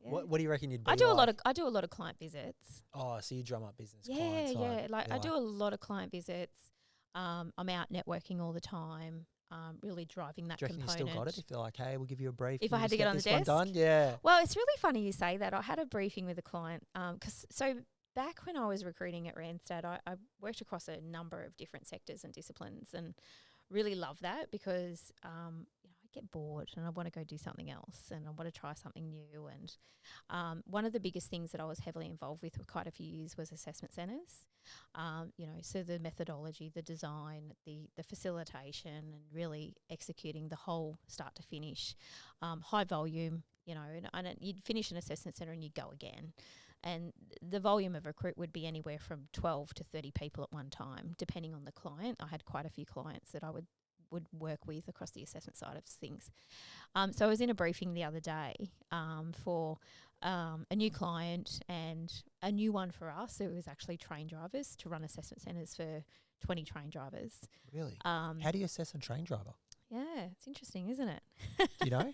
Yeah. What do you reckon you'd be I do like? I do a lot of client visits. Oh, so you drum up business Yeah, client side. yeah. Like You're I do a lot of client visits. I'm out networking all the time. Really driving that do you reckon component. you still got it? If they're like, hey, we'll give you a brief. If can I you had just to get on the this one desk? done? Yeah. Well, it's really funny you say that. I had a briefing with a client so back when I was recruiting at Randstad, I worked across a number of different sectors and disciplines, and really love that because I get bored and I want to go do something else and I want to try something new. And one of the biggest things that I was heavily involved with for quite a few years was assessment centres. So the methodology, the design, the facilitation, and really executing the whole start to finish, high volume. And you'd finish an assessment centre and you'd go again. And the volume of recruit would be anywhere from 12 to 30 people at one time, depending on the client. I had quite a few clients that I would work with across the assessment side of things. So I was in a briefing the other day for a new client and a new one for us. It was actually train drivers to run assessment centres for 20 train drivers. Really? How do you assess a train driver? Yeah, it's interesting, isn't it? Do you know?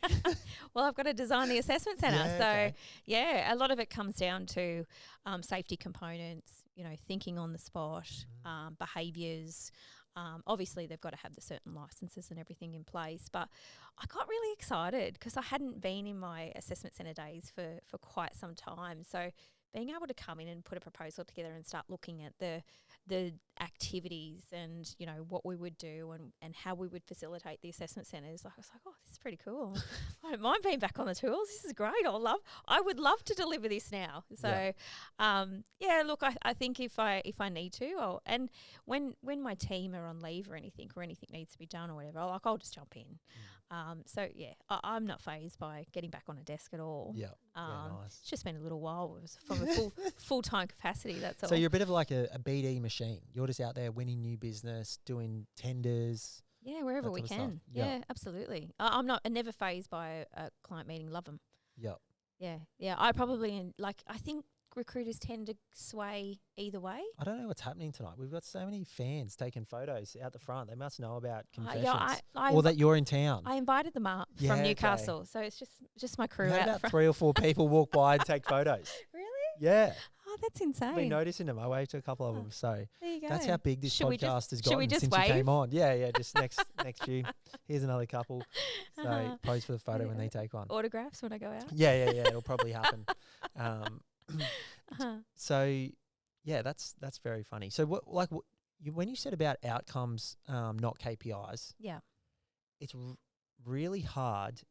Well, I've got to design the assessment centre. Yeah, so, okay. yeah, a lot of it comes down to safety components, thinking on the spot, behaviours. Obviously, they've got to have the certain licenses and everything in place. But I got really excited because I hadn't been in my assessment centre days for quite some time. So being able to come in and put a proposal together and start looking at the activities and, what we would do and how we would facilitate the assessment centres, I was like, oh, this is pretty cool. I don't mind being back on the tools. This is great. I would love to deliver this now. So, look, I think if I need to, and when my team are on leave or anything needs to be done or whatever, I'll just jump in. I'm not fazed by getting back on a desk at all. Yeah. Nice. It's just been a little while. It was from a full-time capacity, that's all. So you're a bit of like a BD machine. You're just out there winning new business, doing tenders. Yeah, wherever that we type of stuff. can. Yeah. Yeah, absolutely. I'm never fazed by a client meeting. Love them. Yep. Yeah. I probably, I think recruiters tend to sway either way. I don't know what's happening tonight. We've got so many fans taking photos out the front. They must know about confessions. Or that you're in town. I invited them up Yeah, from Newcastle. So it's just my crew We had out about front. 3 or 4 people walk by and take photos. Really? Yeah. Oh, that's insane. I've been noticing them. I waved to a couple of them. So There you go. that's how big this Should we podcast has should we gotten just since wave? you came on. Yeah. Just next few. Here's another couple. So pose for the photo when they take one. Autographs when I go out? Yeah. It'll probably happen. So yeah, that's very funny. So when you said about outcomes, not KPIs, Yeah. it's really hard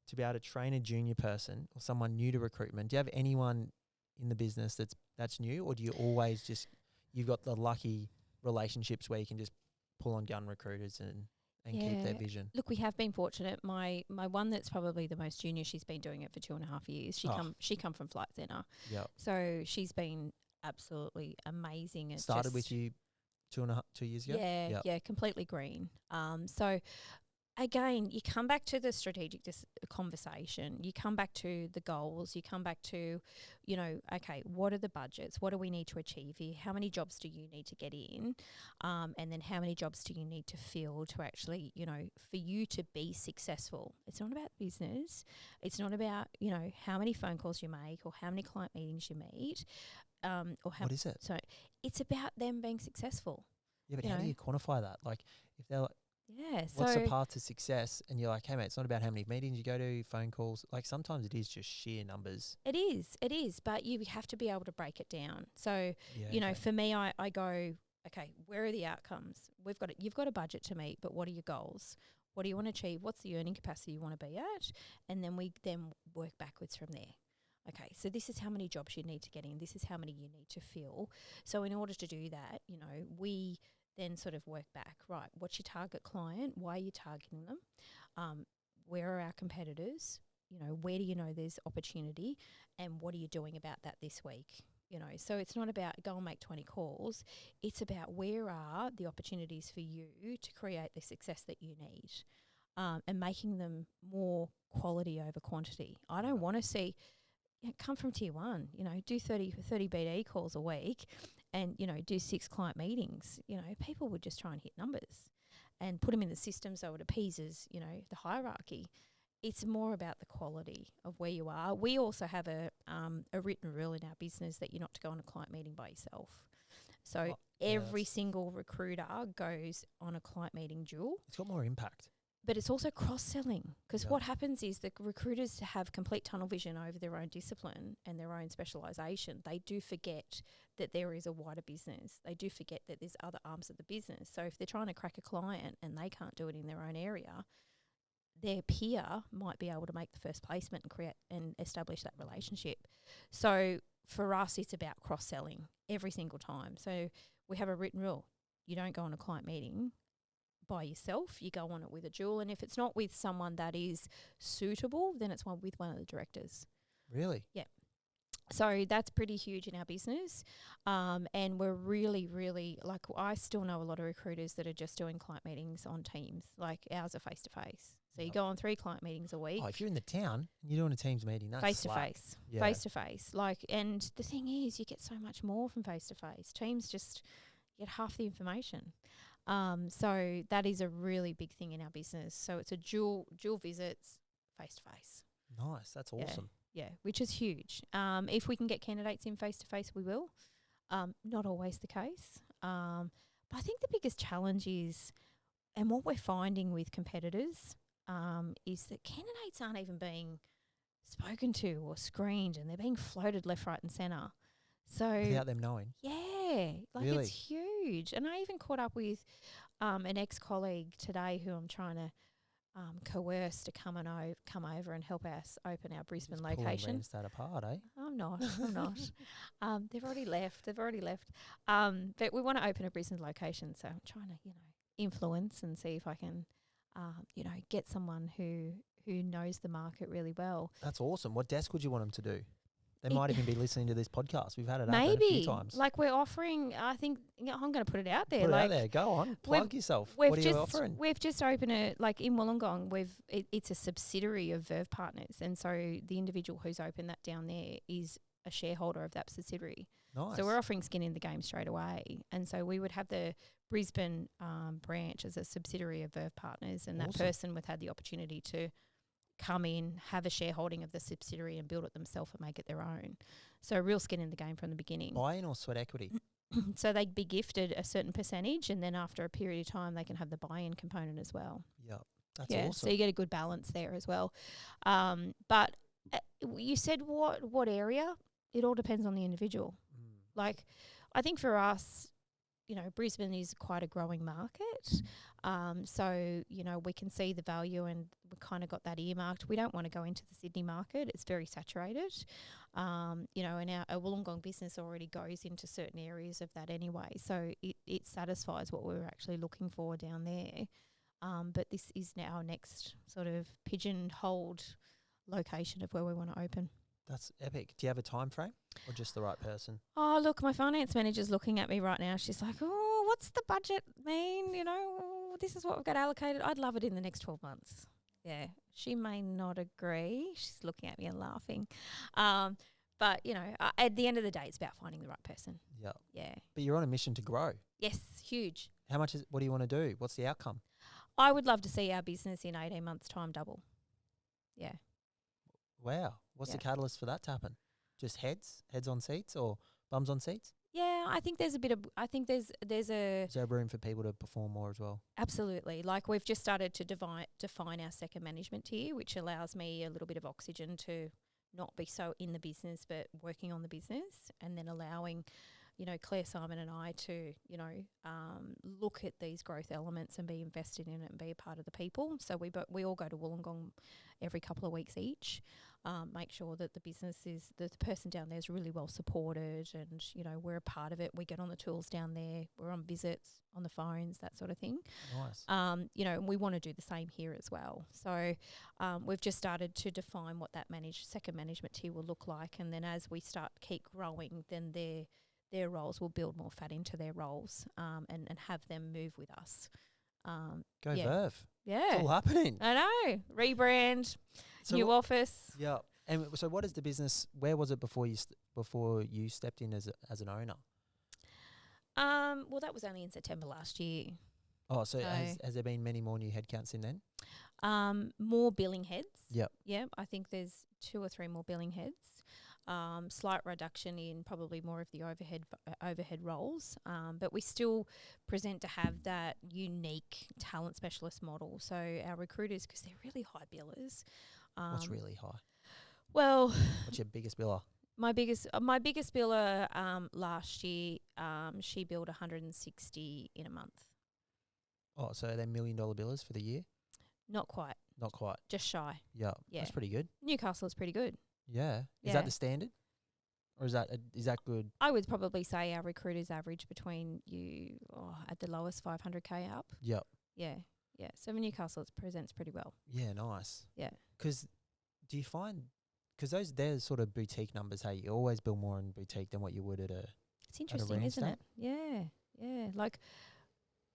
to be able to train a junior person or someone new to recruitment. Do you have anyone in the business that's new, or do you always you've got the lucky relationships where you can just pull on gun recruiters and keep their vision? Look, we have been fortunate. My one that's probably the most junior, she's been doing it for 2.5 years. She come from Flight Centre. Yep. So she's been absolutely amazing. It's Started with you 2 years ago? Yeah, Yep. yeah, completely green. So again, you come back to the strategic conversation. You come back to the goals. You come back to, okay, what are the budgets? What do we need to achieve here? How many jobs do you need to get in? And then how many jobs do you need to fill to actually, for you to be successful? It's not about business. It's not about, how many phone calls you make or how many client meetings you meet. What is it? So it's about them being successful. Yeah, but how do you quantify that? Like, if they're like, yeah, what's the path to success? And you're like, hey, mate, it's not about how many meetings you go to, phone calls. Like, sometimes it is just sheer numbers. It is. But you have to be able to break it down. So, Yeah, for me, I go, okay, where are the outcomes? You've got a budget to meet, but what are your goals? What do you want to achieve? What's the earning capacity you want to be at? And then we work backwards from there. Okay, so this is how many jobs you need to get in. This is how many you need to fill. So in order to do that, we then sort of work back, right, what's your target client? Why are you targeting them? Where are our competitors? Where do you know there's opportunity? And what are you doing about that this week? So it's not about go and make 20 calls. It's about where are the opportunities for you to create the success that you need. and making them more quality over quantity. I don't want to see, come from tier one, do 30 BD calls a week and, do 6 client meetings. People would just try and hit numbers and put them in the system so it appeases, the hierarchy. It's more about the quality of where you are. We also have a written rule in our business that you're not to go on a client meeting by yourself. So every single recruiter goes on a client meeting dual. It's got more impact. But it's also cross-selling, because what happens is the recruiters have complete tunnel vision over their own discipline and their own specialisation. They do forget that there is a wider business. They do forget that there's other arms of the business. So if they're trying to crack a client and they can't do it in their own area, their peer might be able to make the first placement and create and establish that relationship. So for us, it's about cross-selling every single time. So we have a written rule. You don't go on a client meeting by yourself, you go on it with a dual, and if it's not with someone that is suitable, then it's with one of the directors. Really? Yeah. So that's pretty huge in our business, and we're really, really, I still know a lot of recruiters that are just doing client meetings on Teams, like ours are face-to-face. So you go on 3 client meetings a week. Oh, if you're in the town and you're doing a Teams meeting, that's face-to-face. Yeah. Face-to-face. And the thing is, you get so much more from face-to-face. Teams just get half the information. So that is a really big thing in our business. So it's a dual visits face-to-face. Nice. That's awesome. Yeah, which is huge. If we can get candidates in face-to-face, we will. Not always the case. But I think the biggest challenge is, and what we're finding with competitors, is that candidates aren't even being spoken to or screened, and they're being floated left, right and centre. So without them knowing. Yeah, Really? It's huge. And I even caught up with an ex-colleague today who I'm trying to coerce to come over and help us open our Brisbane location. Randstad apart, eh? I'm not. They've already left. But we want to open a Brisbane location, so I'm trying to, influence and see if I can, get someone who knows the market really well. That's awesome. What desk would you want them to do? They might even be listening to this podcast. We've had it up a few times. We're offering, I think, I'm going to put it out there. Put it out there. Go on. Plug yourself. What are you offering? We've just opened it, in Wollongong. It's a subsidiary of Verve Partners. And so the individual who's opened that down there is a shareholder of that subsidiary. Nice. So we're offering skin in the game straight away. And so we would have the Brisbane branch as a subsidiary of Verve Partners. And that person would have the opportunity to come in, have a shareholding of the subsidiary and build it themselves and make it their own. So real skin in the game from the beginning. Buy-in or sweat equity? So they'd be gifted a certain percentage, and then after a period of time they can have the buy-in component as well. Yep. That's awesome. So you get a good balance there as well. But you said what area? It all depends on the individual. I think for us, Brisbane is quite a growing market. So, we can see the value and we've kind of got that earmarked. We don't want to go into the Sydney market. It's very saturated. And our Wollongong business already goes into certain areas of that anyway. So it satisfies what we were actually looking for down there. But this is now our next sort of pigeonholed location of where we want to open. That's epic. Do you have a time frame or just the right person? Oh, look, my finance manager's looking at me right now. She's like, oh, what's the budget mean? This is what we've got allocated. I'd love it in the next 12 months. Yeah, she may not agree. She's looking at me and laughing. But, at the end of the day, it's about finding the right person. Yeah. Yeah. But you're on a mission to grow. Yes, huge. What do you want to do? What's the outcome? I would love to see our business in 18 months' time double. Yeah. Wow. What's the catalyst for that to happen? Just heads on seats or bums on seats? Yeah, I think there's a bit of, there's a... Is there room for people to perform more as well? Absolutely. We've just started to define our second management tier, which allows me a little bit of oxygen to not be so in the business, but working on the business, and then allowing, Claire, Simon and I to, look at these growth elements and be invested in it and be a part of the people. So we all go to Wollongong every couple of weeks each, make sure that the business is, that the person down there is really well supported, and, we're a part of it. We get on the tools down there. We're on visits, on the phones, that sort of thing. Nice. And we want to do the same here as well. So we've just started to define what that second management tier will look like. And then as we keep growing, then their roles will build more fat into their roles, and have them move with us. Go yeah. Verve. It's Yeah. all happening. I know. Rebrand, So new wha- office. Yeah. And so what is the business, where was it before you stepped in as an owner? Well, that was only in September last year. Oh, so So- has there been many more new headcounts in then? More billing heads. Yep. Yeah, I think there's 2 or 3 more billing heads. Slight reduction in probably more of the overhead roles, but we still present to have that unique talent specialist model. So our recruiters, because they're really high billers. What's really high? Well, What's your biggest biller? my biggest biller last year, she billed 160 in a month. Oh, so they're $1 million billers for the year? Not quite, Not quite. just shy. Yeah. Yeah. That's pretty good. Newcastle is pretty good. Yeah. Is Yeah. that the standard? Or is that good? I would probably say our recruiters average between at the lowest 500K up. Yep. Yeah, yeah. So Newcastle presents pretty well. Yeah, nice. Yeah. Because do you find, because they're sort of boutique numbers, hey, you always bill more in boutique than what you would at a, It's interesting, isn't Randstad? it? Yeah, yeah. Like,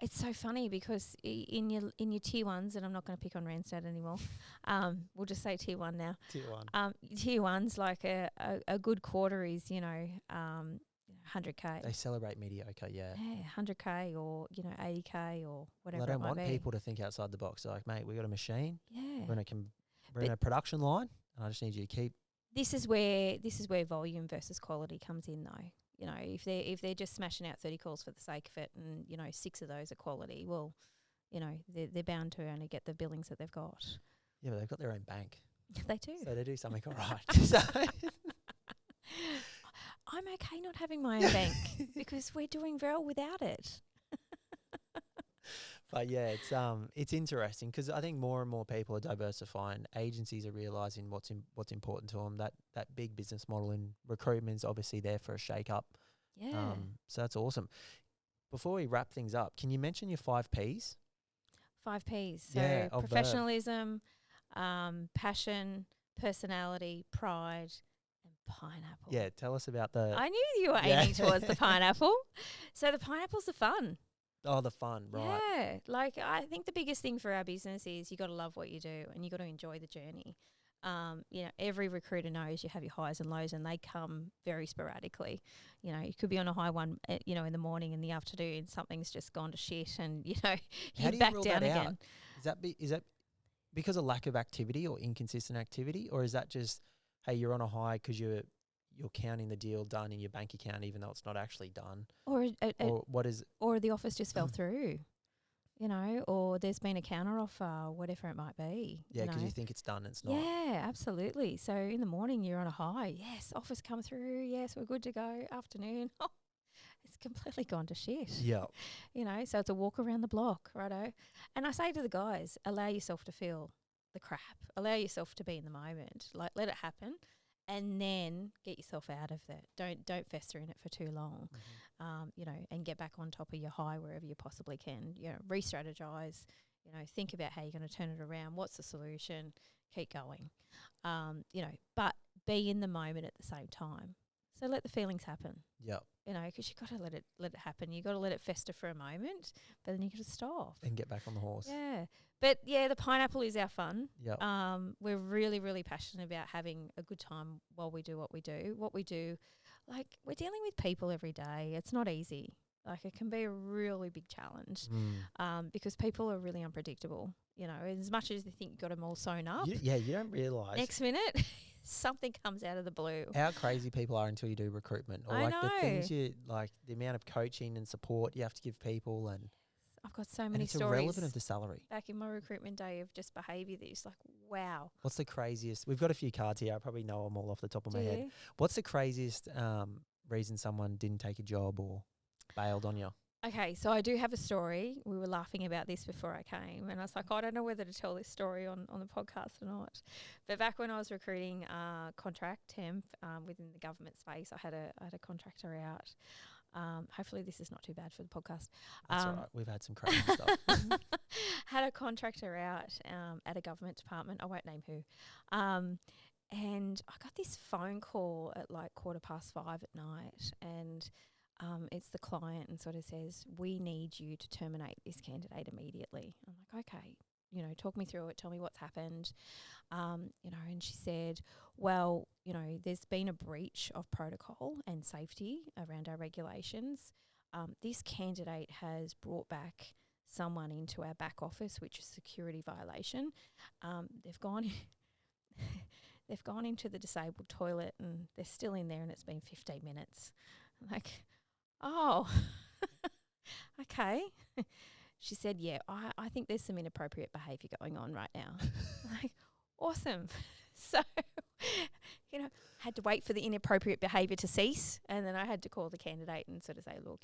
it's so funny because in your tier ones, and I'm not going to pick on Randstad anymore. We'll just say tier 1 now. tier one. Tier 1's like a good quarter is 100K. They celebrate mediocre, yeah. Yeah, 100K or 80K or whatever. Well, they it don't might want be. people to think outside the box. They're like, mate, we got a machine. Yeah. We're in a production line, and I just need you to keep. This is where volume versus quality comes in, though. You know, if they're just smashing out 30 calls for the sake of it, and 6 of those are quality, well, they're bound to only get the billings that they've got. Yeah, but they've got their own bank, They do. so they do something all right. So I'm okay not having my own bank because we're doing well without it. but yeah, it's interesting because I think more and more people are diversifying. Agencies are realizing what's important to them. That big business model in recruitment is obviously there for a shake up. Yeah. So that's awesome. Before we wrap things up, can you mention your 5 Ps? 5 Ps. So Yeah, of Verve. professionalism, passion, personality, pride, and pineapple. Yeah, tell us about the I knew you were Yeah. aiming towards the pineapple. So the pineapple's the fun. the fun, right? Yeah. Like, I think the biggest thing for our business is you got to love what you do and you got to enjoy the journey. Every recruiter knows you have your highs and lows and they come very sporadically. You could be on a high one, in the morning, in the afternoon, something's just gone to shit and, How you're do you back rule down that out? again. Is that because of lack of activity or inconsistent activity, or is that just, hey, you're on a high because you're counting the deal done in your bank account even though it's not actually done? Or What is? or the office just fell through, or there's been a counter offer, whatever it might be. Yeah, because you think it's done, it's not. Yeah, absolutely. So in the morning you're on a high. Yes, office come through. Yes, we're good to go. Afternoon, it's completely gone to shit. Yeah. So it's a walk around the block, righto. And I say to the guys, allow yourself to feel the crap. Allow yourself to be in the moment. Like, let it happen, and then get yourself out of that. Don't fester in it for too long. And get back on top of your high wherever you possibly can. Re-strategize. Think about how you're going to turn it around. What's the solution? Keep going. But be in the moment at the same time. So let the feelings happen. Yep. Because you got to let it happen. You got to let it fester for a moment, but then you got to stop. And get back on the horse. Yeah. But yeah, the pineapple is our fun. Yep. We're really, really passionate about having a good time while we do what we do. What we do, like, we're dealing with people every day. It's not easy. Like, it can be a really big challenge because people are really unpredictable. As much as they think you've got them all sewn up. You don't realise. Next minute, something comes out of the blue. How crazy people are until you do recruitment. Or I like the know. things the amount of coaching and support you have to give people, and I've got so and many it's stories irrelevant of the salary. back in my recruitment day of just behaviour that is like, wow. What's the craziest? We've got a few cards here. I probably know them all off the top of my head. you? What's the craziest reason someone didn't take a job or bailed on you? Okay, so I do have a story. We were laughing about this before I came, and I was like, I don't know whether to tell this story on the podcast or not. But back when I was recruiting contract temp within the government space, I had a contractor out. Hopefully this is not too bad for the podcast. That's all right. We've had some crazy stuff. Had a contractor out at a government department. I won't name who. And I got this phone call at like 5:15 at night, and it's the client and sort of says, we need you to terminate this candidate immediately. I'm like, okay, you know, talk me through it. Tell me what's happened. You know, and she said, well, you know, there's been a breach of protocol and safety around our regulations. This candidate has brought back someone into our back office, which is a security violation. They've gone they've gone into the disabled toilet and they're still in there and it's been 15 minutes. I'm like, oh, okay. She said, yeah, I think there's some inappropriate behaviour going on right now. Like, awesome. So, you know, had to wait for the inappropriate behaviour to cease, and then I had to call the candidate and sort of say, look,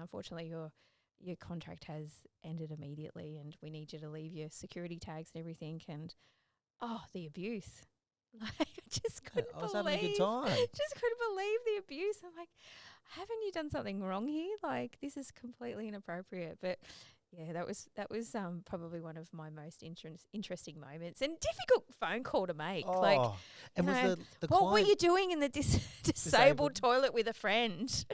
unfortunately your contract has ended immediately and we need you to leave your security tags and everything. And, the abuse. Like, I just couldn't believe. I was having a good time. Just couldn't believe the abuse. I'm like, haven't you done something wrong here? Like, this is completely inappropriate. But yeah, that was probably one of my most interesting moments and difficult phone call to make. Oh, like, and was the what were client you doing in the disabled toilet with a friend?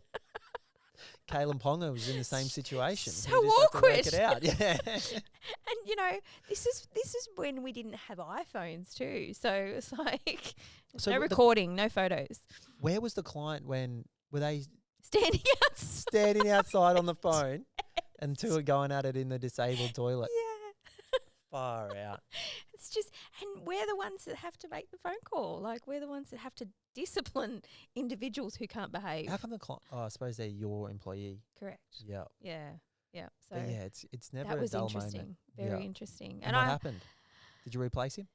Kalen Ponga was in the same situation. So He just had to work awkward. it out. Yeah. And you know, this is when we didn't have iPhones too. So it's like no recording, no photos. Where was the client when were they Standing outside on the phone and two are going at it in the disabled toilet? Yeah. Far out. It's just, and we're the ones that have to make the phone call. Like, we're the ones that have to discipline individuals who can't behave. How come the client? Oh, I suppose they're your employee. Correct. Yeah. Yeah. Yeah. So But yeah, it's never that a was dull interesting. moment. Very Yeah. interesting. And what happened? Did you replace him?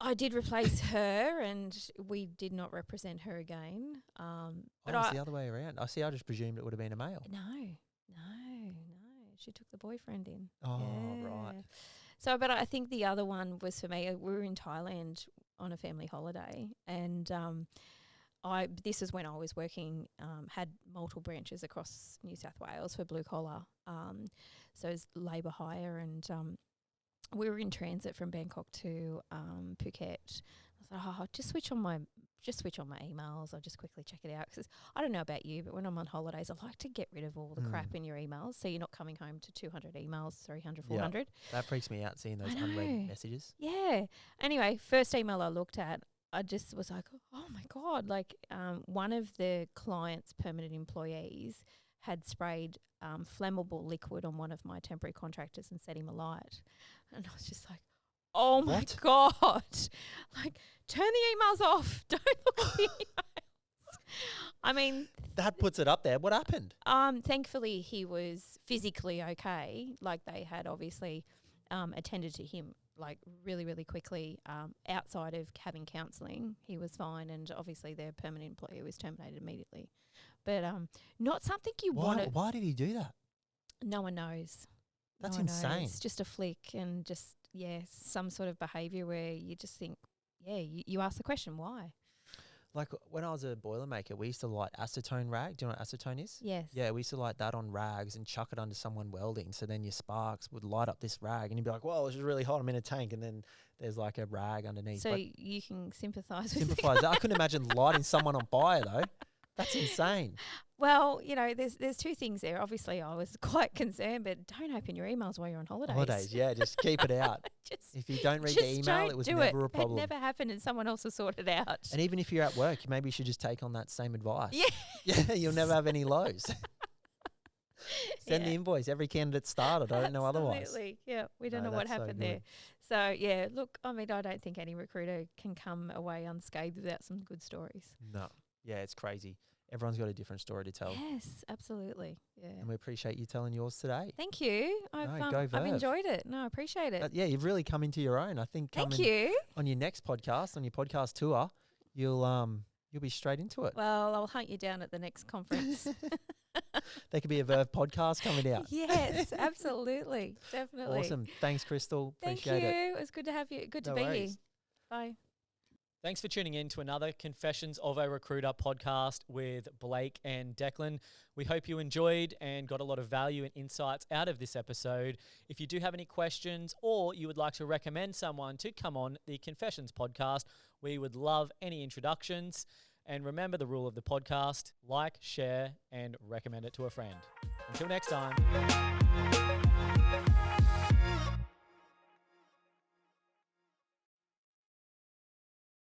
I did replace her, and we did not represent her again. But It's the other way around. I see. I just presumed it would have been a male. No. She took the boyfriend in. Oh, Yeah. right. So, but I think the other one was for me. We were in Thailand on a family holiday, and this is when I was working, had multiple branches across New South Wales for blue collar. So it's labour hire, and we were in transit from Bangkok to Phuket. I was like, just switch on my emails. I'll just quickly check it out, because I don't know about you, but when I'm on holidays, I like to get rid of all the crap in your emails, so you're not coming home to 200 emails, 300, 400. That freaks me out, seeing those I unread know. messages. Yeah. Anyway, first email I looked at, I just was like, oh my God. Like, one of the client's permanent employees had sprayed flammable liquid on one of my temporary contractors and set him alight. And I was just like, oh my God. Like, turn the emails off. Don't look at the emails. I mean, that puts it up there. What happened? Thankfully he was physically okay. Like, they had obviously attended to him like really, really quickly. Outside of having counselling, he was fine, and obviously their permanent employee was terminated immediately. But not something you want to. Why did he do that? No one knows. That's No one knows. insane. It's just a flick, and just some sort of behaviour where you just think, you ask the question, why? Like, when I was a Boilermaker, we used to light acetone rag. Do you know what acetone is? Yes. Yeah, we used to light that on rags and chuck it under someone welding. So then your sparks would light up this rag, and you'd be like, "Whoa, this is really hot. I'm in a tank." And then there's like a rag underneath. So But you can sympathise with sympathise. I couldn't imagine lighting someone on fire though. That's insane. Well, there's two things there. Obviously, I was quite concerned, but don't open your emails while you're on holidays. Holidays, yeah, just keep it out. If you don't read the email, it was never a problem. It never happened, and someone else will sort it out. And even if you're at work, maybe you should just take on that same advice. Yeah. Yeah, you'll never have any lows. Send the invoice. Every candidate started. I don't know otherwise. Absolutely. Yeah, we don't know what that's so happened there. So, yeah, look, I mean, I don't think any recruiter can come away unscathed without some good stories. No. Yeah, it's crazy. Everyone's got a different story to tell. Yes, absolutely. Yeah. And we appreciate you telling yours today. Thank you. I've enjoyed it. No, I appreciate it. Yeah, you've really come into your own. I think Thank you. On your next podcast, on your podcast tour, you'll be straight into it. Well, I'll hunt you down at the next conference. There could be a Verve podcast coming out. Yes, absolutely. Definitely. Awesome. Thanks, Krystle. Thank Appreciate you. it. It was good to have you. Good No to be worries. here. Bye. Thanks for tuning in to another Confessions of a Recruiter podcast with Blake and Declan. We hope you enjoyed and got a lot of value and insights out of this episode. If you do have any questions, or you would like to recommend someone to come on the Confessions podcast, we would love any introductions. And remember the rule of the podcast: like, share, and recommend it to a friend. Until next time.